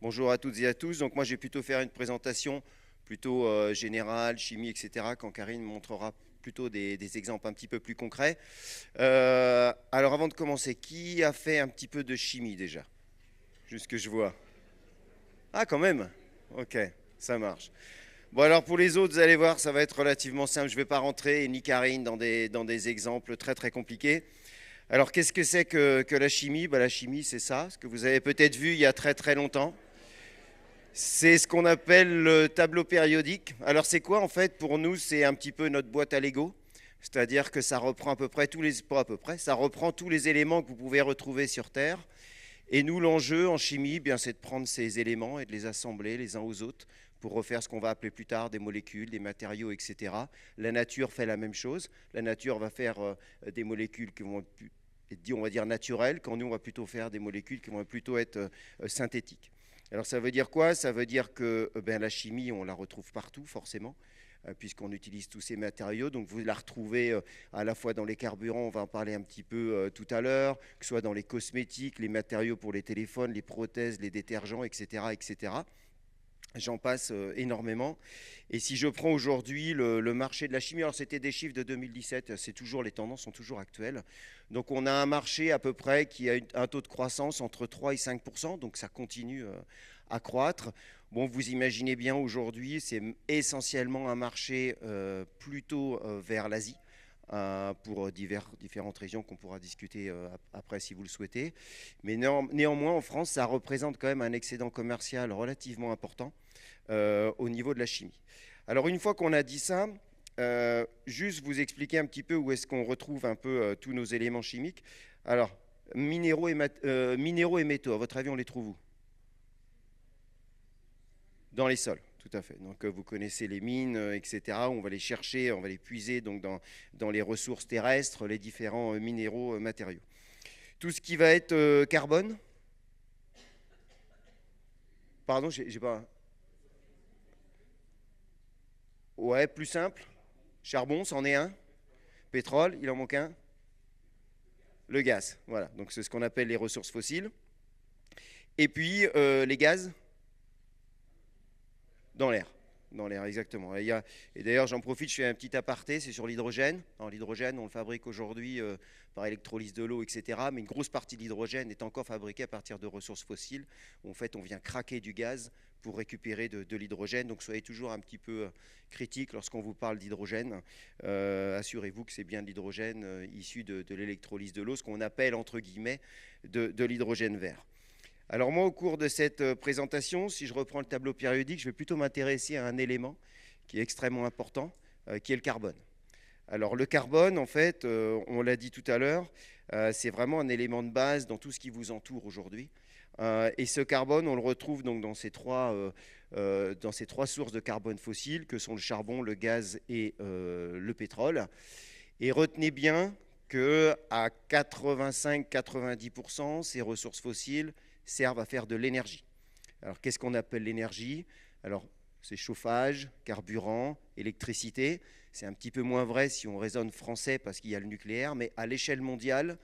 Bonjour à toutes et à tous. Donc moi, je vais plutôt faire une présentation plutôt générale, chimie, etc. Quand Karine montrera plutôt des exemples un petit peu plus concrets. Alors avant de commencer, qui a fait un petit peu de chimie déjà? Juste que je vois. Ah, quand même. Ok, ça marche. Bon, alors pour les autres, vous allez voir, ça va être relativement simple. Je ne vais pas rentrer, ni Karine, dans des exemples très très compliqués. Alors qu'est-ce que c'est que la chimie? La chimie, c'est ça, ce que vous avez peut-être vu il y a très très longtemps. C'est ce qu'on appelle le tableau périodique. Alors c'est quoi en fait pour nous? C'est un petit peu notre boîte à Lego. C'est-à-dire que ça reprend à peu près tous les, pas à peu près, ça reprend tous les éléments que vous pouvez retrouver sur Terre. Et nous, l'enjeu en chimie, bien, c'est de prendre ces éléments et de les assembler les uns aux autres pour refaire ce qu'on va appeler plus tard des molécules, des matériaux, etc. La nature fait la même chose. La nature va faire des molécules qui vont être, on va dire, naturelles, quand nous, on va plutôt faire des molécules qui vont plutôt être synthétiques. Alors ça veut dire quoi? Ça veut dire que la chimie, on la retrouve partout, forcément, puisqu'on utilise tous ces matériaux. Donc vous la retrouvez à la fois dans les carburants, on va en parler un petit peu tout à l'heure, que ce soit dans les cosmétiques, les matériaux pour les téléphones, les prothèses, les détergents, etc. etc. J'en passe énormément. Et si je prends aujourd'hui le marché de la chimie, alors c'était des chiffres de 2017, c'est toujours, les tendances sont toujours actuelles. Donc on a un marché à peu près qui a un taux de croissance entre 3 et 5%, donc ça continue à croître. Bon, vous imaginez bien aujourd'hui, c'est essentiellement un marché plutôt vers l'Asie. Pour différentes régions qu'on pourra discuter après si vous le souhaitez. Mais néanmoins, en France, ça représente quand même un excédent commercial relativement important au niveau de la chimie. Alors une fois qu'on a dit ça, juste vous expliquer un petit peu où est-ce qu'on retrouve un peu tous nos éléments chimiques. Alors, minéraux et métaux, à votre avis, on les trouve où? Dans les sols, tout à fait. Donc vous connaissez les mines, etc. On va les chercher, on va les puiser donc, dans les ressources terrestres, les différents minéraux, matériaux. Tout ce qui va être carbone, pardon, j'ai pas... Ouais, plus simple. Charbon, c'en est un. Pétrole, il en manque un. Le gaz, voilà. Donc c'est ce qu'on appelle les ressources fossiles. Et puis les gaz dans l'air. Dans l'air, exactement. Et d'ailleurs, j'en profite, je fais un petit aparté, c'est sur l'hydrogène. Alors, l'hydrogène, on le fabrique aujourd'hui par électrolyse de l'eau, etc. Mais une grosse partie de l'hydrogène est encore fabriquée à partir de ressources fossiles. En fait, on vient craquer du gaz pour récupérer de l'hydrogène. Donc, soyez toujours un petit peu critique lorsqu'on vous parle d'hydrogène. Assurez-vous que c'est bien de l'hydrogène issu de l'électrolyse de l'eau, ce qu'on appelle, entre guillemets, de l'hydrogène vert. Alors moi, au cours de cette présentation, si je reprends le tableau périodique, je vais plutôt m'intéresser à un élément qui est extrêmement important, qui est le carbone. Alors le carbone, en fait, on l'a dit tout à l'heure, c'est vraiment un élément de base dans tout ce qui vous entoure aujourd'hui. Et ce carbone, on le retrouve donc dans ces trois sources de carbone fossile, que sont le charbon, le gaz et le pétrole. Et retenez bien qu'à 85-90%, ces ressources fossiles servent à faire de l'énergie. Alors, qu'est-ce qu'on appelle l'énergie? Alors, c'est chauffage, carburant, électricité. C'est un petit peu moins vrai si on raisonne français parce qu'il y a le nucléaire, mais à l'échelle mondiale,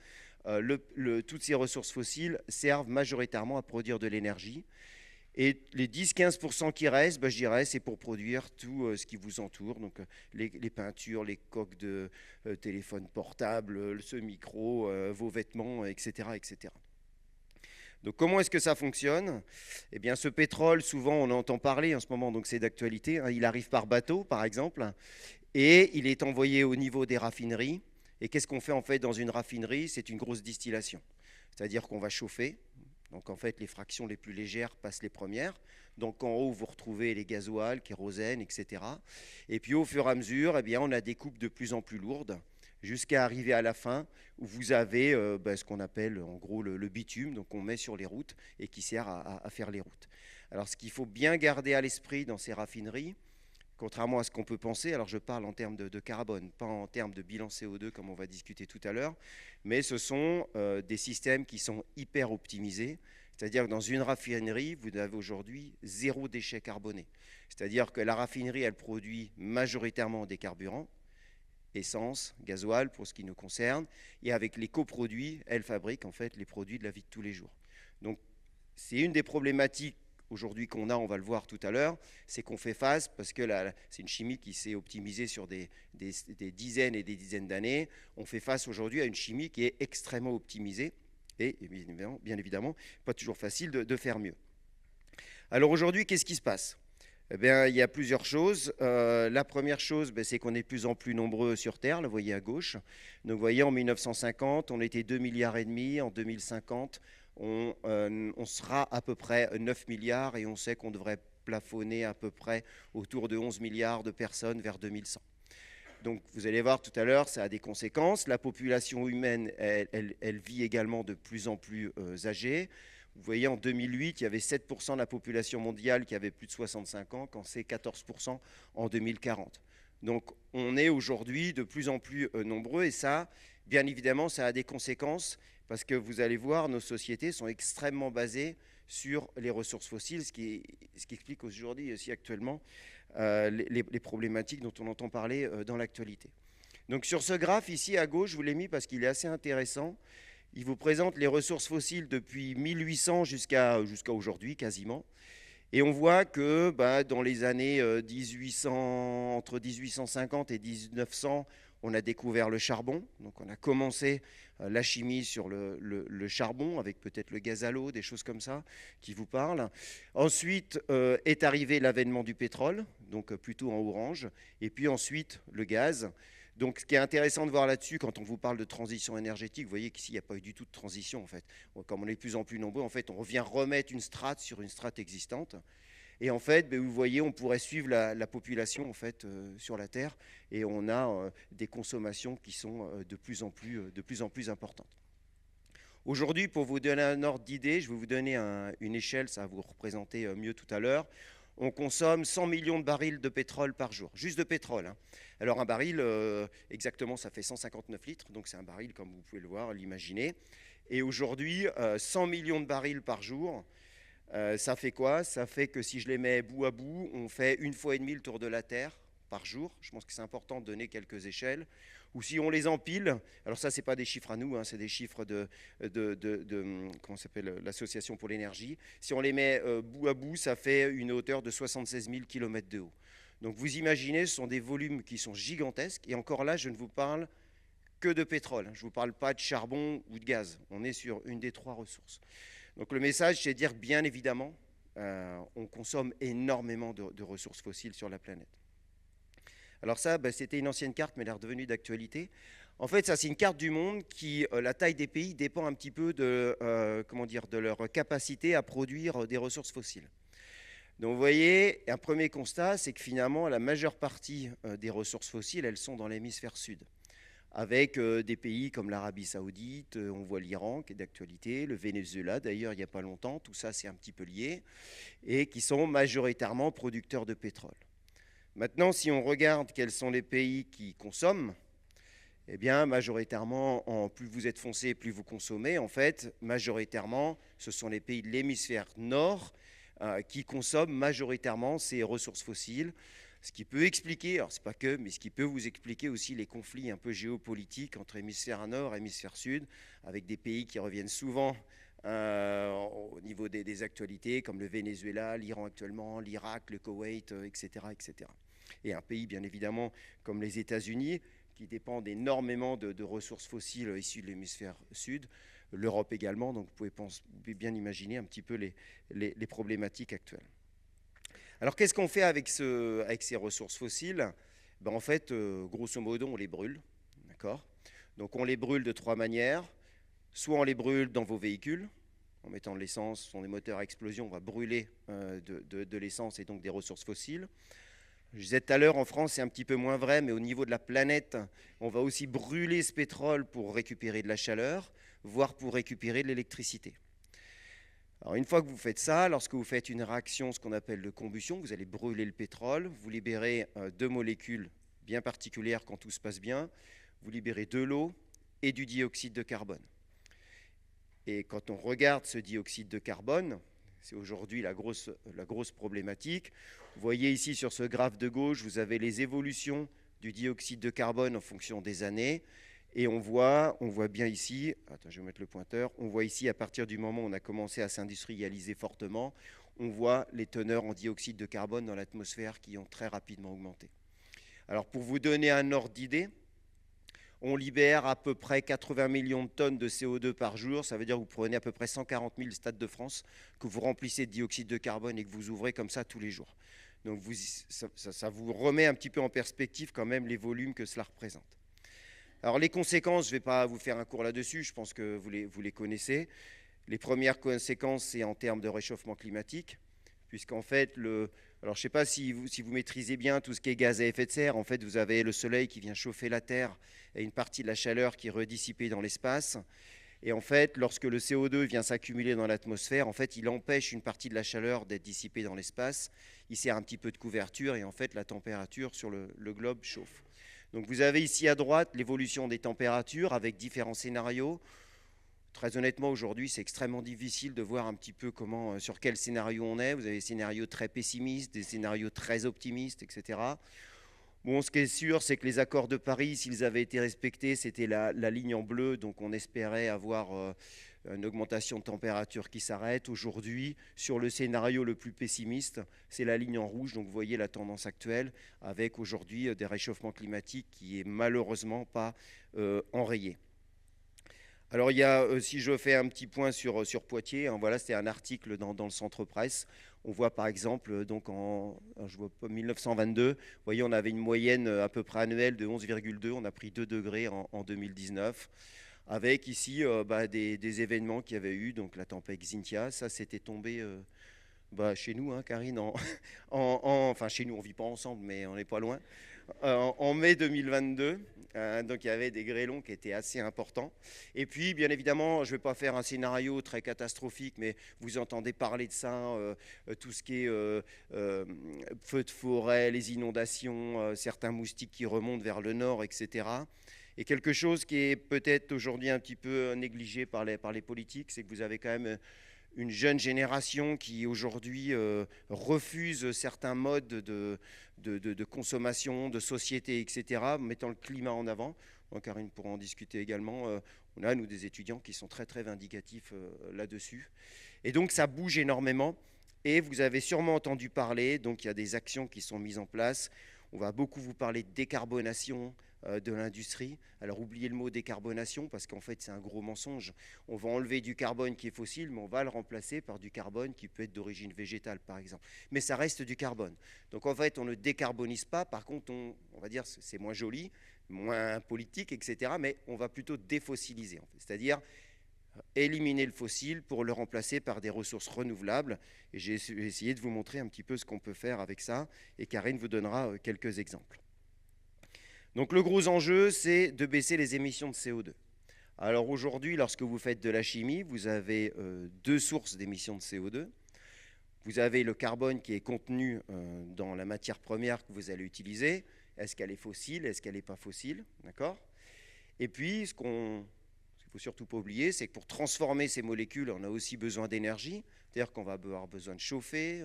toutes ces ressources fossiles servent majoritairement à produire de l'énergie. Et les 10-15% qui restent, je dirais, c'est pour produire tout ce qui vous entoure. Donc les peintures, les coques de téléphone portable, ce micro, vos vêtements, etc., etc. Donc comment est-ce que ça fonctionne? Eh bien ce pétrole, souvent on entend parler en ce moment, donc c'est d'actualité, hein, il arrive par bateau par exemple, et il est envoyé au niveau des raffineries. Et qu'est-ce qu'on fait en fait dans une raffinerie? C'est une grosse distillation. C'est-à-dire qu'on va chauffer. Donc en fait les fractions les plus légères passent les premières. Donc en haut vous retrouvez les gasoils, kérosène, etc. Et puis au fur et à mesure, eh bien, on a des coupes de plus en plus lourdes, jusqu'à arriver à la fin où vous avez ce qu'on appelle en gros le bitume, donc on met sur les routes et qui sert à faire les routes. Alors ce qu'il faut bien garder à l'esprit dans ces raffineries, contrairement à ce qu'on peut penser, alors je parle en termes de carbone, pas en termes de bilan CO2 comme on va discuter tout à l'heure, mais ce sont des systèmes qui sont hyper optimisés. C'est-à-dire que dans une raffinerie, vous avez aujourd'hui zéro déchet carboné. C'est-à-dire que la raffinerie, elle produit majoritairement des carburants, essence, gasoil pour ce qui nous concerne, et avec les coproduits, elle fabrique en fait les produits de la vie de tous les jours. Donc c'est une des problématiques aujourd'hui qu'on a, on va le voir tout à l'heure, c'est qu'on fait face, parce que c'est une chimie qui s'est optimisée sur des dizaines et des dizaines d'années, on fait face aujourd'hui à une chimie qui est extrêmement optimisée, et bien évidemment pas toujours facile de faire mieux. Alors aujourd'hui, qu'est-ce qui se passe? Eh bien, il y a plusieurs choses. La première chose, c'est qu'on est de plus en plus nombreux sur Terre, vous voyez à gauche. Donc, vous voyez, en 1950, on était 2,5 milliards. En 2050, on sera à peu près 9 milliards et on sait qu'on devrait plafonner à peu près autour de 11 milliards de personnes vers 2100. Donc, vous allez voir tout à l'heure, ça a des conséquences. La population humaine, elle vit également de plus en plus âgée. Vous voyez, en 2008, il y avait 7% de la population mondiale qui avait plus de 65 ans, quand c'est 14% en 2040. Donc, on est aujourd'hui de plus en plus nombreux et ça, bien évidemment, ça a des conséquences parce que vous allez voir, nos sociétés sont extrêmement basées sur les ressources fossiles, ce qui explique aujourd'hui aussi actuellement les problématiques dont on entend parler dans l'actualité. Donc, sur ce graphe ici à gauche, je vous l'ai mis parce qu'il est assez intéressant. Il vous présente les ressources fossiles depuis 1800 jusqu'à aujourd'hui quasiment. Et on voit que dans les années 1800, entre 1850 et 1900, on a découvert le charbon. Donc on a commencé la chimie sur le charbon, avec peut-être le gaz à l'eau, des choses comme ça qui vous parlent. Ensuite est arrivé l'avènement du pétrole, donc plutôt en orange. Et puis ensuite le gaz. Donc, ce qui est intéressant de voir là-dessus, quand on vous parle de transition énergétique, vous voyez qu'ici, il n'y a pas eu du tout de transition, en fait. Comme on est de plus en plus nombreux, en fait, on revient remettre une strate sur une strate existante. Et en fait, vous voyez, on pourrait suivre la population, en fait, sur la Terre, et on a des consommations qui sont de plus en plus importantes. Aujourd'hui, pour vous donner un ordre d'idée, je vais vous donner une échelle, ça va vous représenter mieux tout à l'heure. On consomme 100 millions de barils de pétrole par jour, juste de pétrole, hein. Alors un baril, exactement, ça fait 159 litres, donc c'est un baril comme vous pouvez le voir, l'imaginer. Et aujourd'hui, 100 millions de barils par jour, ça fait quoi? Ça fait que si je les mets bout à bout, on fait 1,5 fois le tour de la Terre par jour. Je pense que c'est important de donner quelques échelles. Ou si on les empile, alors ça, ce n'est pas des chiffres à nous, hein, c'est des chiffres de comment s'appelle, l'Association pour l'énergie. Si on les met bout à bout, ça fait une hauteur de 76 000 km de haut. Donc vous imaginez, ce sont des volumes qui sont gigantesques. Et encore là, je ne vous parle que de pétrole. Je ne vous parle pas de charbon ou de gaz. On est sur une des trois ressources. Donc le message, c'est de dire que bien évidemment, on consomme énormément de ressources fossiles sur la planète. Alors ça, c'était une ancienne carte, mais elle est redevenue d'actualité. En fait, ça, c'est une carte du monde qui, la taille des pays dépend un petit peu de leur capacité à produire des ressources fossiles. Donc vous voyez, un premier constat, c'est que finalement, la majeure partie des ressources fossiles, elles sont dans l'hémisphère sud. Avec des pays comme l'Arabie Saoudite, on voit l'Iran qui est d'actualité, le Venezuela d'ailleurs il n'y a pas longtemps, tout ça c'est un petit peu lié, et qui sont majoritairement producteurs de pétrole. Maintenant, si on regarde quels sont les pays qui consomment, eh bien, majoritairement, plus vous êtes foncé, plus vous consommez. En fait, majoritairement, ce sont les pays de l'hémisphère nord qui consomment majoritairement ces ressources fossiles. Ce qui peut expliquer, alors c'est pas que, mais ce qui peut vous expliquer aussi les conflits un peu géopolitiques entre hémisphère nord et hémisphère sud, avec des pays qui reviennent souvent au niveau des actualités, comme le Venezuela, l'Iran actuellement, l'Irak, le Koweït, etc., etc. Et un pays, bien évidemment, comme les États-Unis, qui dépendent énormément de ressources fossiles issues de l'hémisphère sud, l'Europe également, donc vous pouvez bien imaginer un petit peu les problématiques actuelles. Alors qu'est-ce qu'on fait avec ces ressources fossiles? En fait, grosso modo, on les brûle, d'accord? Donc on les brûle de trois manières. Soit on les brûle dans vos véhicules, en mettant de l'essence, ce sont des moteurs à explosion, on va brûler de l'essence et donc des ressources fossiles. Je disais tout à l'heure, en France, c'est un petit peu moins vrai, mais au niveau de la planète, on va aussi brûler ce pétrole pour récupérer de la chaleur, voire pour récupérer de l'électricité. Alors une fois que vous faites ça, lorsque vous faites une réaction, ce qu'on appelle de combustion, vous allez brûler le pétrole, vous libérez deux molécules bien particulières quand tout se passe bien, vous libérez de l'eau et du dioxyde de carbone. Et quand on regarde ce dioxyde de carbone, c'est aujourd'hui la grosse problématique. Vous voyez ici sur ce graphe de gauche, vous avez les évolutions du dioxyde de carbone en fonction des années. Et on voit bien ici, attends, je vais mettre le pointeur, on voit ici à partir du moment où on a commencé à s'industrialiser fortement, on voit les teneurs en dioxyde de carbone dans l'atmosphère qui ont très rapidement augmenté. Alors pour vous donner un ordre d'idée, on libère à peu près 80 millions de tonnes de CO2 par jour. Ça veut dire que vous prenez à peu près 140 000 stades de France que vous remplissez de dioxyde de carbone et que vous ouvrez comme ça tous les jours. Donc ça vous remet un petit peu en perspective quand même les volumes que cela représente. Alors les conséquences, je ne vais pas vous faire un cours là-dessus, je pense que vous les connaissez. Les premières conséquences, c'est en termes de réchauffement climatique, puisqu'en fait, alors je ne sais pas si vous maîtrisez bien tout ce qui est gaz à effet de serre. En fait, vous avez le soleil qui vient chauffer la Terre et une partie de la chaleur qui est redissipée dans l'espace. Et en fait, lorsque le CO2 vient s'accumuler dans l'atmosphère, en fait, il empêche une partie de la chaleur d'être dissipée dans l'espace. Il sert un petit peu de couverture et en fait, la température sur le globe chauffe. Donc vous avez ici à droite l'évolution des températures avec différents scénarios. Très honnêtement, aujourd'hui, c'est extrêmement difficile de voir un petit peu sur quel scénario on est. Vous avez des scénarios très pessimistes, des scénarios très optimistes, etc. Bon, ce qui est sûr, c'est que les accords de Paris, s'ils avaient été respectés, c'était la ligne en bleu, donc on espérait avoir une augmentation de température qui s'arrête. Aujourd'hui, sur le scénario le plus pessimiste, c'est la ligne en rouge, donc vous voyez la tendance actuelle, avec aujourd'hui des réchauffements climatiques qui est malheureusement pas enrayé. Alors, si je fais un petit point sur Poitiers, hein, voilà, c'était un article dans le Centre Presse. On voit par exemple, donc je vois pas, 1922, vous voyez, on avait une moyenne à peu près annuelle de 11,2, on a pris 2 degrés en 2019, avec ici des événements qu'il y avait eu, donc la tempête Xynthia, ça c'était tombé chez nous, hein, Karine, enfin chez nous, on ne vit pas ensemble, mais on n'est pas loin, en mai 2022. Donc il y avait des grêlons qui étaient assez importants. Et puis, bien évidemment, je ne vais pas faire un scénario très catastrophique, mais vous entendez parler de ça, tout ce qui est feux de forêt, les inondations, certains moustiques qui remontent vers le nord, etc. Et quelque chose qui est peut-être aujourd'hui un petit peu négligé par les politiques, c'est que vous avez quand même une jeune génération qui aujourd'hui refuse certains modes de consommation, de société, etc., mettant le climat en avant. Donc, Karine pourra en discuter également. On a, nous, des étudiants qui sont très, très vindicatifs là-dessus. Et donc, ça bouge énormément. Et vous avez sûrement entendu parler, donc il y a des actions qui sont mises en place. On va beaucoup vous parler de décarbonation de l'industrie. Alors oubliez le mot décarbonation parce qu'en fait c'est un gros mensonge. On va enlever du carbone qui est fossile, mais on va le remplacer par du carbone qui peut être d'origine végétale par exemple. Mais ça reste du carbone. Donc en fait on ne décarbonise pas, par contre on va dire c'est moins joli, moins politique, etc. Mais on va plutôt défossiliser, en fait. C'est-à-dire éliminer le fossile pour le remplacer par des ressources renouvelables. Et j'ai essayé de vous montrer un petit peu ce qu'on peut faire avec ça. Et Karine vous donnera quelques exemples. Donc le gros enjeu, c'est de baisser les émissions de CO2. Alors aujourd'hui, lorsque vous faites de la chimie, vous avez deux sources d'émissions de CO2. Vous avez le carbone qui est contenu dans la matière première que vous allez utiliser. Est-ce qu'elle est fossile? Est-ce qu'elle n'est pas fossile? D'accord? Et puis, ce qu'il ne faut surtout pas oublier, c'est que pour transformer ces molécules, on a aussi besoin d'énergie. C'est-à-dire qu'on va avoir besoin de chauffer,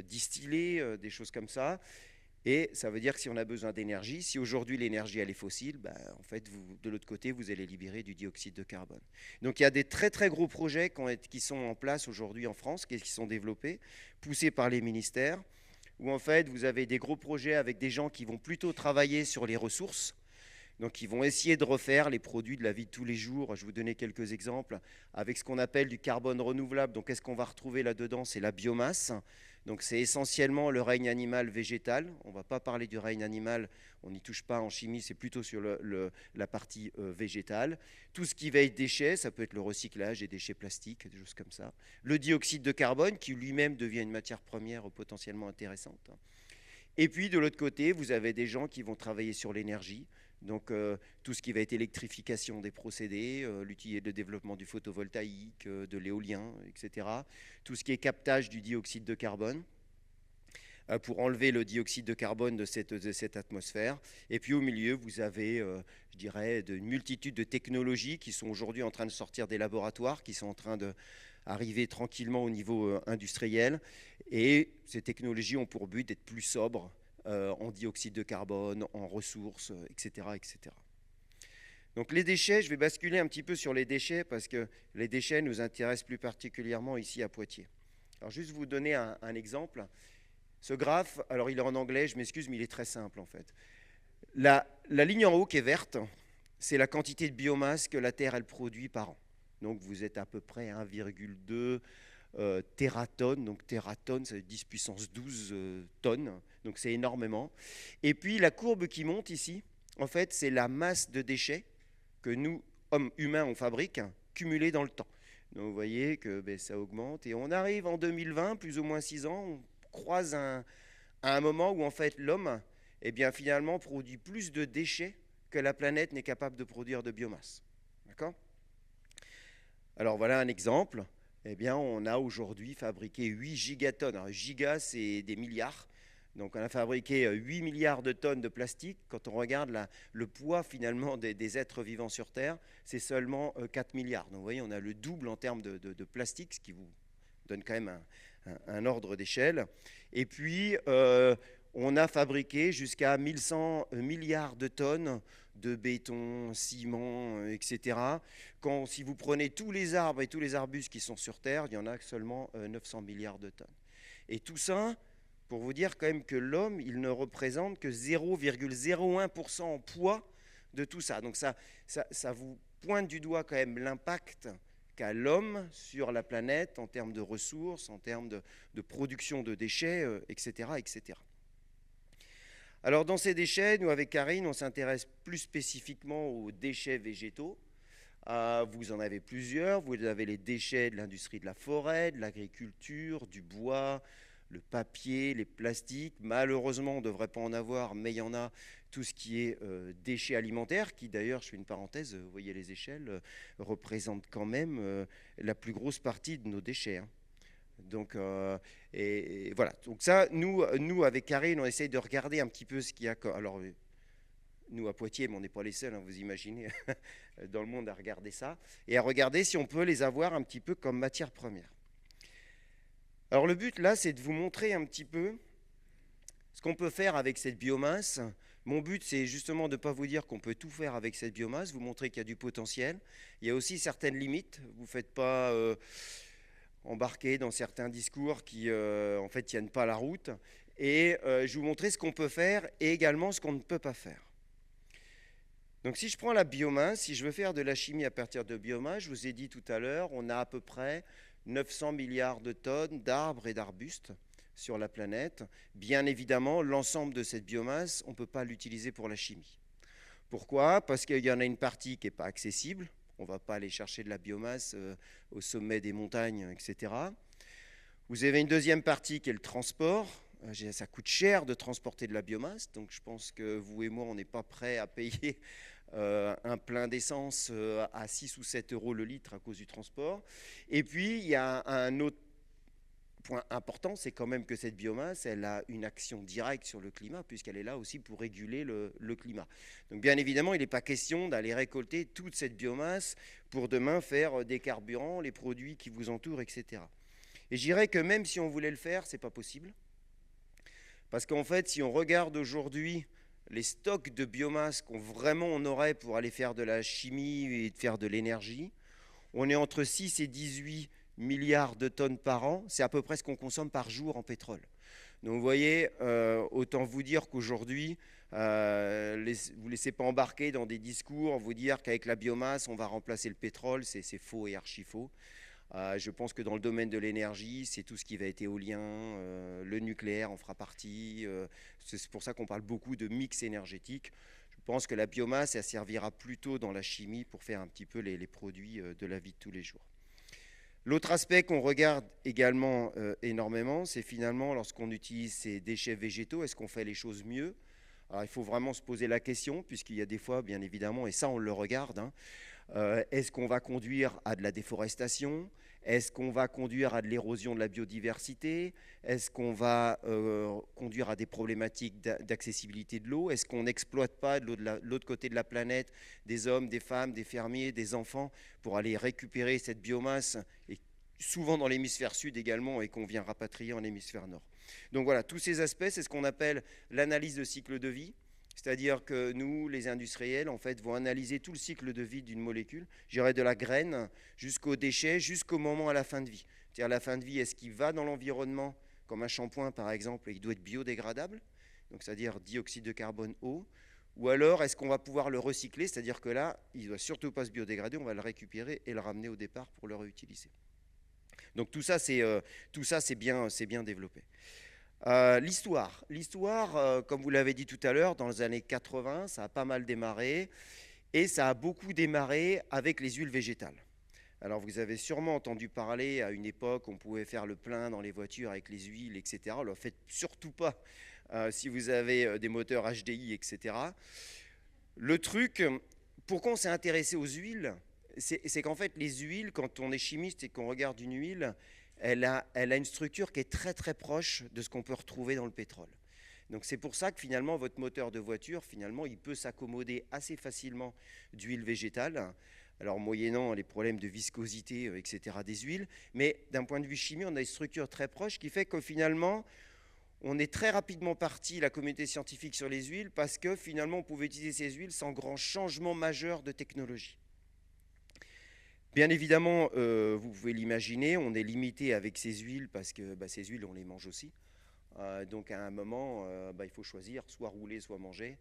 distiller, des choses comme ça. Et ça veut dire que si on a besoin d'énergie, si aujourd'hui l'énergie elle est fossile, en fait, de l'autre côté, vous allez libérer du dioxyde de carbone. Donc il y a des très très gros projets qui sont en place aujourd'hui en France, qui sont développés, poussés par les ministères, où en fait vous avez des gros projets avec des gens qui vont plutôt travailler sur les ressources. Donc, ils vont essayer de refaire les produits de la vie de tous les jours. Je vais vous donner quelques exemples avec ce qu'on appelle du carbone renouvelable. Donc, qu'est-ce qu'on va retrouver là-dedans? C'est la biomasse. Donc, c'est essentiellement le règne animal végétal. On ne va pas parler du règne animal, on n'y touche pas en chimie, c'est plutôt sur la partie végétale. Tout ce qui va être déchets, ça peut être le recyclage des déchets plastiques, des choses comme ça. Le dioxyde de carbone, qui lui-même devient une matière première potentiellement intéressante. Et puis, de l'autre côté, vous avez des gens qui vont travailler sur l'énergie. Donc, tout ce qui va être électrification des procédés, le développement du photovoltaïque, de l'éolien, etc. Tout ce qui est captage du dioxyde de carbone pour enlever le dioxyde de carbone de cette atmosphère. Et puis, au milieu, vous avez, je dirais, une multitude de technologies qui sont aujourd'hui en train de sortir des laboratoires, qui sont en train d'arriver tranquillement au niveau industriel. Et ces technologies ont pour but d'être plus sobres, en dioxyde de carbone, en ressources, etc., etc. Donc les déchets, je vais basculer un petit peu sur les déchets parce que les déchets nous intéressent plus particulièrement ici à Poitiers. Alors juste vous donner un exemple. Ce graphe, alors il est en anglais, je m'excuse, mais il est très simple en fait. La ligne en haut qui est verte, c'est la quantité de biomasse que la Terre elle produit par an. Donc vous êtes à peu près 1,2 tératonnes. Donc tératonnes, c'est 10 puissance 12 tonnes. Donc c'est énormément. Et puis la courbe qui monte ici, en fait, c'est la masse de déchets que nous, hommes humains, on fabrique, cumulée dans le temps. Donc vous voyez que ça augmente. Et on arrive en 2020, plus ou moins 6 ans, on croise à un moment où en fait l'homme, eh bien, finalement, produit plus de déchets que la planète n'est capable de produire de biomasse. D'accord ? Alors voilà un exemple. Eh bien, on a aujourd'hui fabriqué 8 gigatonnes. Alors, giga, c'est des milliards. Donc, on a fabriqué 8 milliards de tonnes de plastique. Quand on regarde le poids finalement des êtres vivants sur Terre, c'est seulement 4 milliards. Donc, vous voyez, on a le double en termes de plastique, ce qui vous donne quand même un ordre d'échelle. Et puis, on a fabriqué jusqu'à 1100 milliards de tonnes de béton, ciment, etc. Si vous prenez tous les arbres et tous les arbustes qui sont sur Terre, il y en a seulement 900 milliards de tonnes. Et tout ça, pour vous dire quand même que l'homme, il ne représente que 0,01% en poids de tout ça. Donc ça vous pointe du doigt quand même l'impact qu'a l'homme sur la planète en termes de ressources, en termes de production de déchets, etc., etc. Alors dans ces déchets, nous avec Karine, on s'intéresse plus spécifiquement aux déchets végétaux. Vous en avez plusieurs. Vous avez les déchets de l'industrie de la forêt, de l'agriculture, du bois, le papier, les plastiques. Malheureusement, on ne devrait pas en avoir, mais il y en a. Tout ce qui est déchets alimentaires, qui d'ailleurs, je fais une parenthèse, vous voyez les échelles, représentent quand même la plus grosse partie de nos déchets. Hein. Donc, et voilà. Donc ça, nous, avec Karine, on essaye de regarder un petit peu ce qu'il y a. Alors, nous à Poitiers, mais on n'est pas les seuls, hein, vous imaginez, dans le monde à regarder ça, et à regarder si on peut les avoir un petit peu comme matière première. Alors le but là, c'est de vous montrer un petit peu ce qu'on peut faire avec cette biomasse. Mon but, c'est justement de ne pas vous dire qu'on peut tout faire avec cette biomasse, vous montrer qu'il y a du potentiel. Il y a aussi certaines limites. Vous ne faites pas embarquer dans certains discours qui, en fait, tiennent pas la route. Et je vais vous montrer ce qu'on peut faire et également ce qu'on ne peut pas faire. Donc si je prends la biomasse, si je veux faire de la chimie à partir de biomasse, je vous ai dit tout à l'heure, on a à peu près 900 milliards de tonnes d'arbres et d'arbustes sur la planète. Bien évidemment, l'ensemble de cette biomasse, on ne peut pas l'utiliser pour la chimie. Pourquoi ? Parce qu'il y en a une partie qui n'est pas accessible. On ne va pas aller chercher de la biomasse au sommet des montagnes, etc. Vous avez une deuxième partie qui est le transport. Ça coûte cher de transporter de la biomasse, donc je pense que vous et moi, on n'est pas prêts à payer un plein d'essence à 6 ou 7 euros le litre à cause du transport. Et puis, il y a un autre point important, c'est quand même que cette biomasse, elle a une action directe sur le climat, puisqu'elle est là aussi pour réguler le climat. Donc bien évidemment, il n'est pas question d'aller récolter toute cette biomasse pour demain faire des carburants, les produits qui vous entourent, etc. Et je dirais que même si on voulait le faire, ce n'est pas possible. Parce qu'en fait, si on regarde aujourd'hui les stocks de biomasse qu'on vraiment on aurait pour aller faire de la chimie et faire de l'énergie, on est entre 6 et 18 milliards de tonnes par an. C'est à peu près ce qu'on consomme par jour en pétrole. Donc vous voyez, autant vous dire qu'aujourd'hui, vous ne laissez pas embarquer dans des discours, vous dire qu'avec la biomasse, on va remplacer le pétrole, c'est faux et archi faux. Je pense que dans le domaine de l'énergie, c'est tout ce qui va être éolien, le nucléaire en fera partie. C'est pour ça qu'on parle beaucoup de mix énergétique. Je pense que la biomasse, elle servira plutôt dans la chimie pour faire un petit peu les produits de la vie de tous les jours. L'autre aspect qu'on regarde également énormément, c'est finalement lorsqu'on utilise ces déchets végétaux, est-ce qu'on fait les choses mieux ? Alors il faut vraiment se poser la question, puisqu'il y a des fois, bien évidemment, et ça on le regarde, hein, est-ce qu'on va conduire à de la déforestation ? Est-ce qu'on va conduire à de l'érosion de la biodiversité ? Est-ce qu'on va conduire à des problématiques d'accessibilité de l'eau ? Est-ce qu'on n'exploite pas de l'autre côté de la planète des hommes, des femmes, des fermiers, des enfants pour aller récupérer cette biomasse, et souvent dans l'hémisphère sud également, et qu'on vient rapatrier en hémisphère nord ? Donc voilà, tous ces aspects, c'est ce qu'on appelle l'analyse de cycle de vie. C'est-à-dire que nous, les industriels, en fait, vont analyser tout le cycle de vie d'une molécule, j'irai de la graine jusqu'au déchet, jusqu'au moment à la fin de vie. C'est-à-dire à la fin de vie, est-ce qu'il va dans l'environnement, comme un shampoing par exemple, et il doit être biodégradable, donc c'est-à-dire dioxyde de carbone, eau, ou alors est-ce qu'on va pouvoir le recycler, c'est-à-dire que là, il ne doit surtout pas se biodégrader, on va le récupérer et le ramener au départ pour le réutiliser. Donc tout ça, c'est bien développé. L'histoire, comme vous l'avez dit tout à l'heure, dans les années 80, ça a pas mal démarré et ça a beaucoup démarré avec les huiles végétales. Alors vous avez sûrement entendu parler à une époque, on pouvait faire le plein dans les voitures avec les huiles, etc. Alors faites surtout pas si vous avez des moteurs HDI, etc. Le truc, pourquoi on s'est intéressé aux huiles, c'est qu'en fait les huiles, quand on est chimiste et qu'on regarde une huile, elle a une structure qui est très très proche de ce qu'on peut retrouver dans le pétrole. Donc c'est pour ça que finalement votre moteur de voiture, finalement, il peut s'accommoder assez facilement d'huile végétale. Alors moyennant les problèmes de viscosité, etc. des huiles, mais d'un point de vue chimie, on a une structure très proche qui fait que finalement, on est très rapidement parti, la communauté scientifique, sur les huiles parce que finalement, on pouvait utiliser ces huiles sans grand changement majeur de technologie. Bien évidemment, vous pouvez l'imaginer, on est limité avec ces huiles parce que ces huiles, on les mange aussi. Donc à un moment, il faut choisir, soit rouler, soit manger.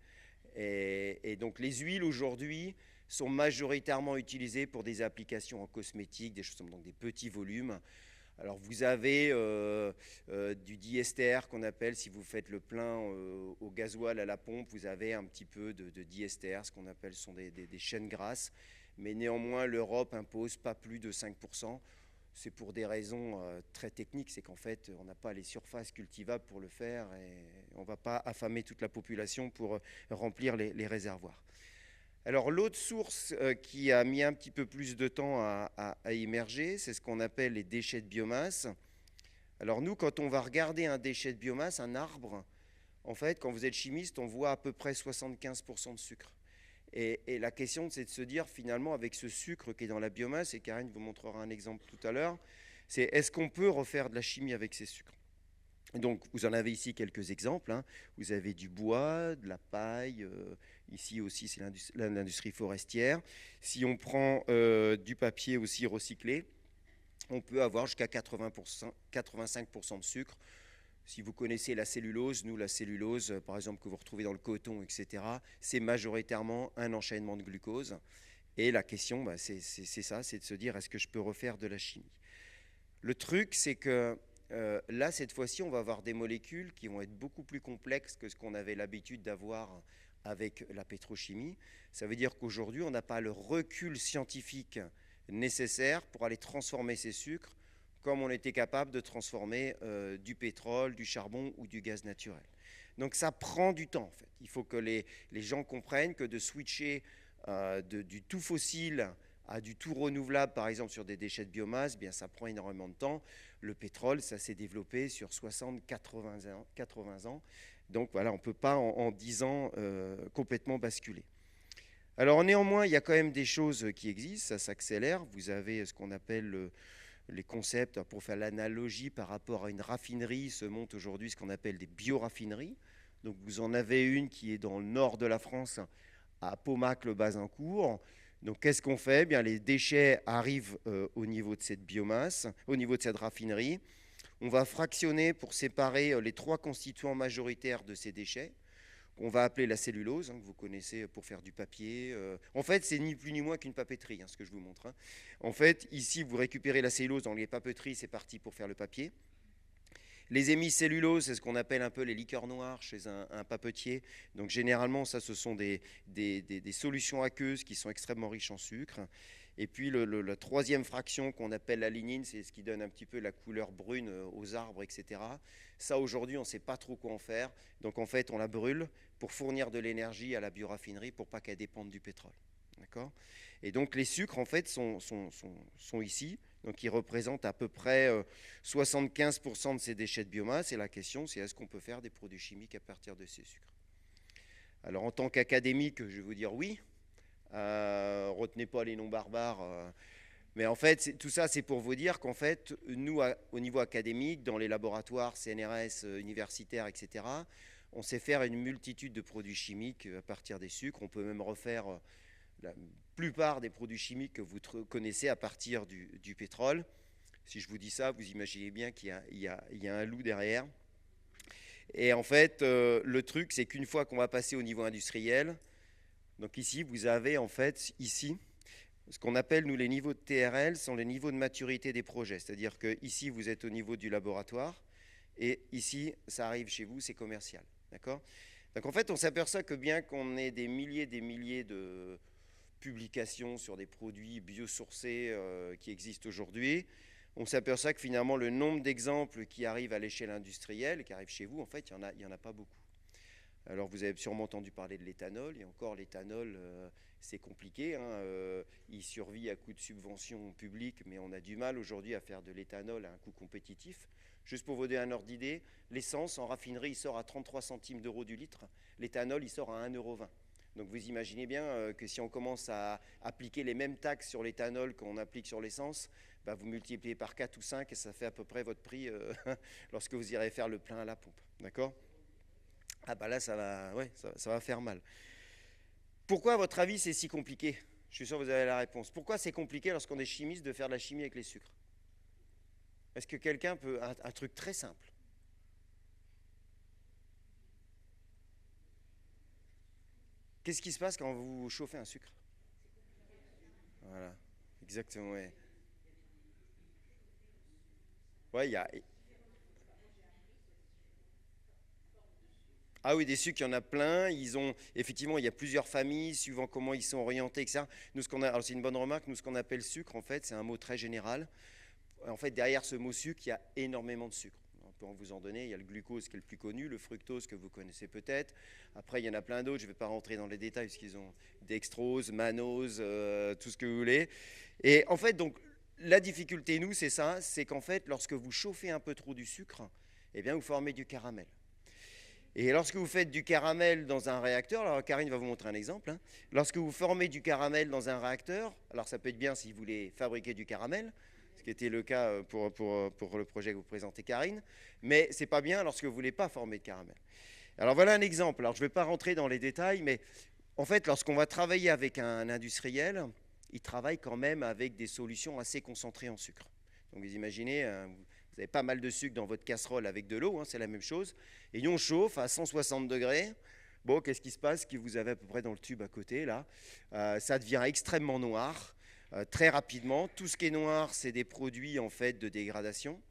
Et donc les huiles aujourd'hui sont majoritairement utilisées pour des applications en cosmétique, des choses donc des petits volumes. Alors vous avez du diester qu'on appelle, si vous faites le plein au gasoil à la pompe, vous avez un petit peu de diester, ce qu'on appelle sont des chaînes grasses. Mais néanmoins, l'Europe impose pas plus de 5%. C'est pour des raisons très techniques, c'est qu'en fait, on n'a pas les surfaces cultivables pour le faire et on ne va pas affamer toute la population pour remplir les réservoirs. Alors l'autre source qui a mis un petit peu plus de temps à émerger, c'est ce qu'on appelle les déchets de biomasse. Alors nous, quand on va regarder un déchet de biomasse, un arbre, en fait, quand vous êtes chimiste, on voit à peu près 75% de sucre. Et la question, c'est de se dire, finalement, avec ce sucre qui est dans la biomasse, et Karine vous montrera un exemple tout à l'heure, c'est est-ce qu'on peut refaire de la chimie avec ces sucres? Donc, vous en avez ici quelques exemples. Hein. Vous avez du bois, de la paille. Ici aussi, c'est l'industrie forestière. Si on prend du papier aussi recyclé, on peut avoir jusqu'à 85% de sucre. Si vous connaissez la cellulose, nous, la cellulose, par exemple, que vous retrouvez dans le coton, etc., c'est majoritairement un enchaînement de glucose. Et la question, c'est ça, c'est de se dire, est-ce que je peux refaire de la chimie? Le truc, c'est que là, cette fois-ci, on va avoir des molécules qui vont être beaucoup plus complexes que ce qu'on avait l'habitude d'avoir avec la pétrochimie. Ça veut dire qu'aujourd'hui, on n'a pas le recul scientifique nécessaire pour aller transformer ces sucres comme on était capable de transformer du pétrole, du charbon ou du gaz naturel. Donc ça prend du temps en fait. Il faut que les gens comprennent que de switcher du tout fossile à du tout renouvelable, par exemple sur des déchets de biomasse, eh bien ça prend énormément de temps. Le pétrole, ça s'est développé sur 60-80 ans. Donc voilà, on ne peut pas en 10 ans complètement basculer. Alors néanmoins, il y a quand même des choses qui existent, ça s'accélère. Vous avez ce qu'on appelle les concepts, pour faire l'analogie par rapport à une raffinerie, se montent aujourd'hui ce qu'on appelle des bioraffineries. Donc vous en avez une qui est dans le nord de la France, à Paumac-le-Bazincourt. Donc qu'est-ce qu'on fait? Bien, les déchets arrivent au niveau de cette biomasse, au niveau de cette raffinerie. On va fractionner pour séparer les trois constituants majoritaires de ces déchets, qu'on va appeler la cellulose, que vous connaissez pour faire du papier. En fait, c'est ni plus ni moins qu'une papeterie, ce que je vous montre. En fait, ici, vous récupérez la cellulose dans les papeteries, c'est parti pour faire le papier. Les hémicelluloses, c'est ce qu'on appelle un peu les liqueurs noires chez un papetier. Donc généralement, ça, ce sont des solutions aqueuses qui sont extrêmement riches en sucre. Et puis la troisième fraction qu'on appelle la lignine, c'est ce qui donne un petit peu la couleur brune aux arbres, etc. Ça, aujourd'hui, on ne sait pas trop quoi en faire. Donc en fait, on la brûle pour fournir de l'énergie à la bioraffinerie pour pas qu'elle dépende du pétrole. D'accord? Et donc les sucres, en fait, sont ici. Donc ils représentent à peu près 75% de ces déchets de biomasse. Et la question, c'est est-ce qu'on peut faire des produits chimiques à partir de ces sucres? Alors en tant qu'académique, je vais vous dire oui. Retenez pas les noms barbares. Mais en fait, tout ça, c'est pour vous dire qu'en fait, nous, au niveau académique, dans les laboratoires CNRS universitaires, etc., On sait faire une multitude de produits chimiques à partir des sucres. On peut même refaire la plupart des produits chimiques que vous connaissez à partir du pétrole. Si je vous dis ça, vous imaginez bien qu'il y a un loup derrière. Et en fait, le truc, c'est qu'une fois qu'on va passer au niveau industriel, donc ici, vous avez en fait, ici, ce qu'on appelle, nous, les niveaux de TRL sont les niveaux de maturité des projets. C'est-à-dire que ici, vous êtes au niveau du laboratoire, et ici, ça arrive chez vous, c'est commercial. D'accord ? Donc en fait, on s'aperçoit que bien qu'on ait des milliers de publications sur des produits biosourcés qui existent aujourd'hui, on s'aperçoit que finalement, le nombre d'exemples qui arrivent à l'échelle industrielle, qui arrivent chez vous, en fait, il y en a pas beaucoup. Alors, vous avez sûrement entendu parler de l'éthanol. Et encore, l'éthanol, c'est compliqué. Il survit à coût de subventions publiques, mais on a du mal aujourd'hui à faire de l'éthanol à un coût compétitif. Juste pour vous donner un ordre d'idée, l'essence en raffinerie, il sort à 33 centimes d'euros du litre. L'éthanol, il sort à 1,20 €. Donc vous imaginez bien que si on commence à appliquer les mêmes taxes sur l'éthanol qu'on applique sur l'essence, bah vous multipliez par 4 ou 5 et ça fait à peu près votre prix lorsque vous irez faire le plein à la pompe. D'accord ? Ah bah là, ça va faire mal. Pourquoi, à votre avis, c'est si compliqué? Je suis sûr que vous avez la réponse. Pourquoi c'est compliqué lorsqu'on est chimiste de faire de la chimie avec les sucres? Est-ce que quelqu'un peut... Un truc très simple. Qu'est-ce qui se passe quand vous chauffez un sucre? Voilà, exactement, ouais. Ouais, il y a... Ah oui, des sucres, il y en a plein. Effectivement, il y a plusieurs familles, suivant comment ils sont orientés, etc. Nous, alors c'est une bonne remarque, nous, ce qu'on appelle sucre, en fait, c'est un mot très général. En fait, derrière ce mot sucre, il y a énormément de sucre. On peut vous en donner. Il y a le glucose qui est le plus connu, le fructose que vous connaissez peut-être. Après, il y en a plein d'autres. Je ne vais pas rentrer dans les détails parce qu'ils ont dextrose, mannose, tout ce que vous voulez. Et en fait, donc, la difficulté, nous, c'est ça, c'est qu'en fait, lorsque vous chauffez un peu trop du sucre, eh bien, vous formez du caramel. Et lorsque vous faites du caramel dans un réacteur, alors Karine va vous montrer un exemple, hein. Lorsque vous formez du caramel dans un réacteur, alors ça peut être bien si vous voulez fabriquer du caramel, ce qui était le cas pour le projet que vous présentez Karine, mais ce n'est pas bien lorsque vous ne voulez pas former de caramel. Alors voilà un exemple, alors je ne vais pas rentrer dans les détails, mais en fait lorsqu'on va travailler avec un industriel, il travaille quand même avec des solutions assez concentrées en sucre. Donc vous imaginez, vous avez pas mal de sucre dans votre casserole avec de l'eau, hein, c'est la même chose. Et on chauffe à 160 degrés. Bon, qu'est-ce qui se passe? Ce que vous avez à peu près dans le tube à côté, là, ça devient extrêmement noir, très rapidement. Tout ce qui est noir, c'est des produits en fait de dégradation.